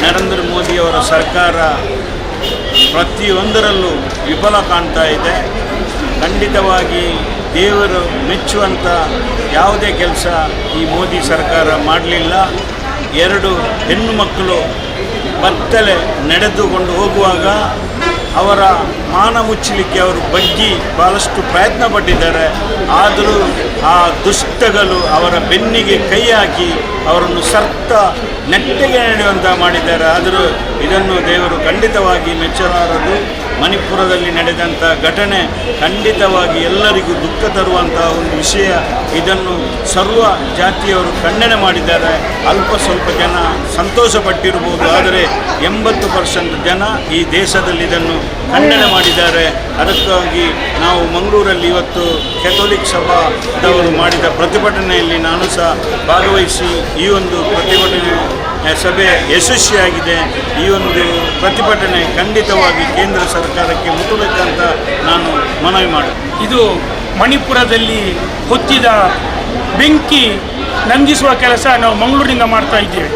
ನರೇಂದ್ರ ಮೋದಿಯವರ ಸರ್ಕಾರ ಪ್ರತಿಯೊಂದರಲ್ಲೂ ವಿಫಲ ಕಾಣ್ತಾ ಇದೆ. ಖಂಡಿತವಾಗಿ ದೇವರು ಮೆಚ್ಚುವಂಥ ಯಾವುದೇ ಕೆಲಸ ಈ ಮೋದಿ ಸರ್ಕಾರ ಮಾಡಲಿಲ್ಲ. 2 ಹೆಣ್ಣು ಮಕ್ಕಳು ಬತ್ತಲೆ ನಡೆದುಕೊಂಡು ಹೋಗುವಾಗ ಅವರ ಮಾನ ಮುಚ್ಚಲಿಕ್ಕೆ ಅವರು ಬಗ್ಗಿ ಭಾಳಷ್ಟು ಪ್ರಯತ್ನ ಪಟ್ಟಿದ್ದಾರೆ. ಆದರೂ ಆ ದುಷ್ಟಗಳು ಅವರ ಬೆನ್ನಿಗೆ ಕೈ ಹಾಕಿ ಅವರನ್ನು ನೆಟ್ಟಗೆ ನಡೆಯುವಂಥ ಮಾಡಿದ್ದಾರೆ. ಆದರೂ ಇದನ್ನು ದೇವರು ಖಂಡಿತವಾಗಿ ಮೆಚ್ಚಲಾರದು. ಮಣಿಪುರದಲ್ಲಿ ನಡೆದಂಥ ಘಟನೆ ಖಂಡಿತವಾಗಿ ಎಲ್ಲರಿಗೂ ದುಃಖ ತರುವಂಥ ಒಂದು ವಿಷಯ. ಇದನ್ನು ಸರ್ವ ಜಾತಿಯವರು ಖಂಡನೆ ಮಾಡಿದ್ದಾರೆ. ಅಲ್ಪ ಸ್ವಲ್ಪ ಜನ ಸಂತೋಷಪಟ್ಟಿರ್ಬೋದು, ಆದರೆ 80% ಜನ ಈ ದೇಶದಲ್ಲಿ ಇದನ್ನು ಖಂಡನೆ ಮಾಡಿದ್ದಾರೆ. ಅದಕ್ಕಾಗಿ ನಾವು ಮಂಗಳೂರಲ್ಲಿ ಇವತ್ತು ಕೆಥೋಲಿಕ್ ಸಭಾದವರು ಮಾಡಿದ ಪ್ರತಿಭಟನೆಯಲ್ಲಿ ನಾನು ಸಹ ಭಾಗವಹಿಸಿ ಈ ಒಂದು ಪ್ರತಿಭಟನೆ ಸಭೆ ಯಶಸ್ವಿಯಾಗಿದೆ. ಈ ಒಂದು ಪ್ರತಿಭಟನೆ ಖಂಡಿತವಾಗಿ ಕೇಂದ್ರ ಸರ್ಕಾರಕ್ಕೆ ಮುಟ್ಟಬೇಕಂತ ನಾನು ಮನವಿ ಮಾಡುತ್ತೇನೆ. ಇದು ಮಣಿಪುರದಲ್ಲಿ ಹೊತ್ತಿದ ಬೆಂಕಿ ನಂದಿಸುವ ಕೆಲಸ ನಾವು ಮಂಗಳೂರಿನಿಂದ ಮಾಡ್ತಾ ಇದ್ದೇವೆ.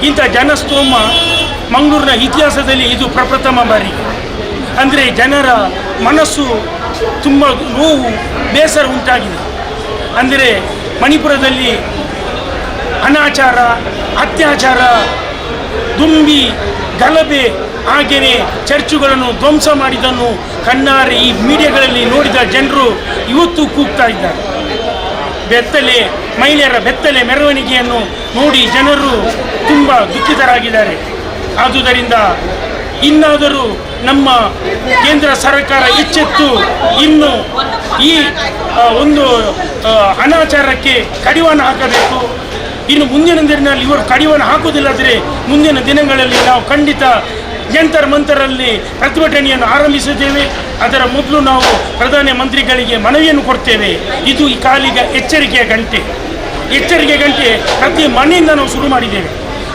ಇಂಥ ಜನಸ್ತೋಮ ಮಂಗಳೂರಿನ ಇತಿಹಾಸದಲ್ಲಿ ಇದು ಪ್ರಪ್ರಥಮ ಬಾರಿ. ಅಂದರೆ ಜನರ ಮನಸ್ಸು ತುಂಬ ನೋವು ಬೇಸರ ಉಂಟಾಗಿದೆ. ಅಂದರೆ ಮಣಿಪುರದಲ್ಲಿ ಅನಾಚಾರ, ಅತ್ಯಾಚಾರ, ದುಂಬಿ, ಗಲಭೆ, ಹಾಗೆಯೇ ಚರ್ಚುಗಳನ್ನು ಧ್ವಂಸ ಮಾಡಿದ್ದನ್ನು ಕಣ್ಣಾರೆ ಈ ಮೀಡಿಯಾಗಳಲ್ಲಿ ನೋಡಿದ ಜನರು ಇವತ್ತು ಕೂಗ್ತಾ ಇದ್ದಾರೆ. ಮಹಿಳೆಯರ ಬೆತ್ತಲೆ ಮೆರವಣಿಗೆಯನ್ನು ನೋಡಿ ಜನರು ತುಂಬ ದುಃಖಿತರಾಗಿದ್ದಾರೆ. ಆದುದರಿಂದ ಇನ್ನಾದರೂ ನಮ್ಮ ಕೇಂದ್ರ ಸರ್ಕಾರ ಎಚ್ಚೆತ್ತು ಇನ್ನು ಈ ಒಂದು ಅನಾಚಾರಕ್ಕೆ ಕಡಿವಾಣ ಹಾಕಬೇಕು. ಇನ್ನು ಮುಂದಿನ ದಿನಗಳಲ್ಲಿ ಇವರು ಕಡಿವಾಣ ಹಾಕುವುದಿಲ್ಲಾದರೆ ಮುಂದಿನ ದಿನಗಳಲ್ಲಿ ನಾವು ಖಂಡಿತ ಜಂತರ್ ಮಂತರಲ್ಲಿ ಪ್ರತಿಭಟನೆಯನ್ನು ಆರಂಭಿಸಿದ್ದೇವೆ. ಅದರ ಮೊದಲು ನಾವು ಪ್ರಧಾನ ಮಂತ್ರಿಗಳಿಗೆ ಮನವಿಯನ್ನು ಕೊಡ್ತೇವೆ. ಇದು ಈ ಕಾಲಿಗ ಎಚ್ಚರಿಕೆಯ ಗಂಟೆ ಪ್ರತಿ ಮನೆಯಿಂದ ನಾವು ಶುರು ಮಾಡಿದ್ದೇವೆ.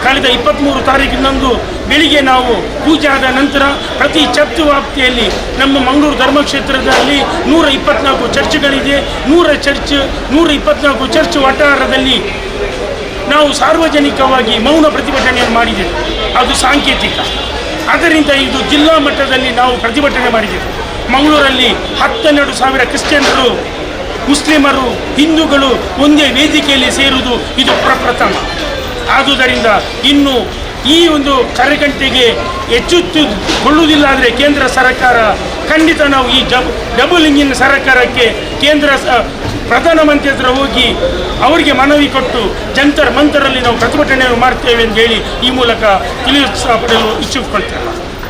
ಕಳೆದ 23 ತಾರೀಕಿನಂದು ಬೆಳಿಗ್ಗೆ ನಾವು ಪೂಜೆ ಆದ ನಂತರ ಪ್ರತಿ ಚರ್ಚ್ ವ್ಯಾಪ್ತಿಯಲ್ಲಿ ನಮ್ಮ ಮಂಗಳೂರು ಧರ್ಮಕ್ಷೇತ್ರದಲ್ಲಿ 124 ಚರ್ಚ್ಗಳಿದೆ. 124 ಚರ್ಚ್ ವಠಾರದಲ್ಲಿ ನಾವು ಸಾರ್ವಜನಿಕವಾಗಿ ಮೌನ ಪ್ರತಿಭಟನೆಯನ್ನು ಮಾಡಿದ್ದೇವೆ. ಅದು ಸಾಂಕೇತಿಕ. ಅದರಿಂದ ಇದು ಜಿಲ್ಲಾ ಮಟ್ಟದಲ್ಲಿ ನಾವು ಪ್ರತಿಭಟನೆ ಮಾಡಿದ್ದೇವೆ. ಮಂಗಳೂರಲ್ಲಿ 12,000 ಕ್ರಿಶ್ಚಿಯನ್ನರು, ಮುಸ್ಲಿಮರು, ಹಿಂದೂಗಳು ಒಂದೇ ವೇದಿಕೆಯಲ್ಲಿ ಸೇರುವುದು ಇದು ಪ್ರಪ್ರಥಮ. ಆದುದರಿಂದ ಇನ್ನು ಈ ಒಂದು ಕರೆಗಂಟೆಗೆ ಎಚ್ಚೆತ್ತುಕೊಳ್ಳುವುದಿಲ್ಲ ಆದರೆ ಕೇಂದ್ರ ಸರ್ಕಾರ ಖಂಡಿತ ನಾವು ಈ ಡಬಲ್ ಇಂಜಿನ್ ಸರ್ಕಾರಕ್ಕೆ ಪ್ರಧಾನಮಂತ್ರಿ ಹತ್ರ ಹೋಗಿ ಅವರಿಗೆ ಮನವಿ ಕೊಟ್ಟು ಜಂತರ್ ಮಂತರಲ್ಲಿ ನಾವು ಪ್ರತಿಭಟನೆಯನ್ನು ಮಾಡ್ತೇವೆ ಎಂದು ಹೇಳಿ ಈ ಮೂಲಕ ತಿಳಿಸಲು ಇಚ್ಛಿಸಿಕೊಳ್ತೇವೆ.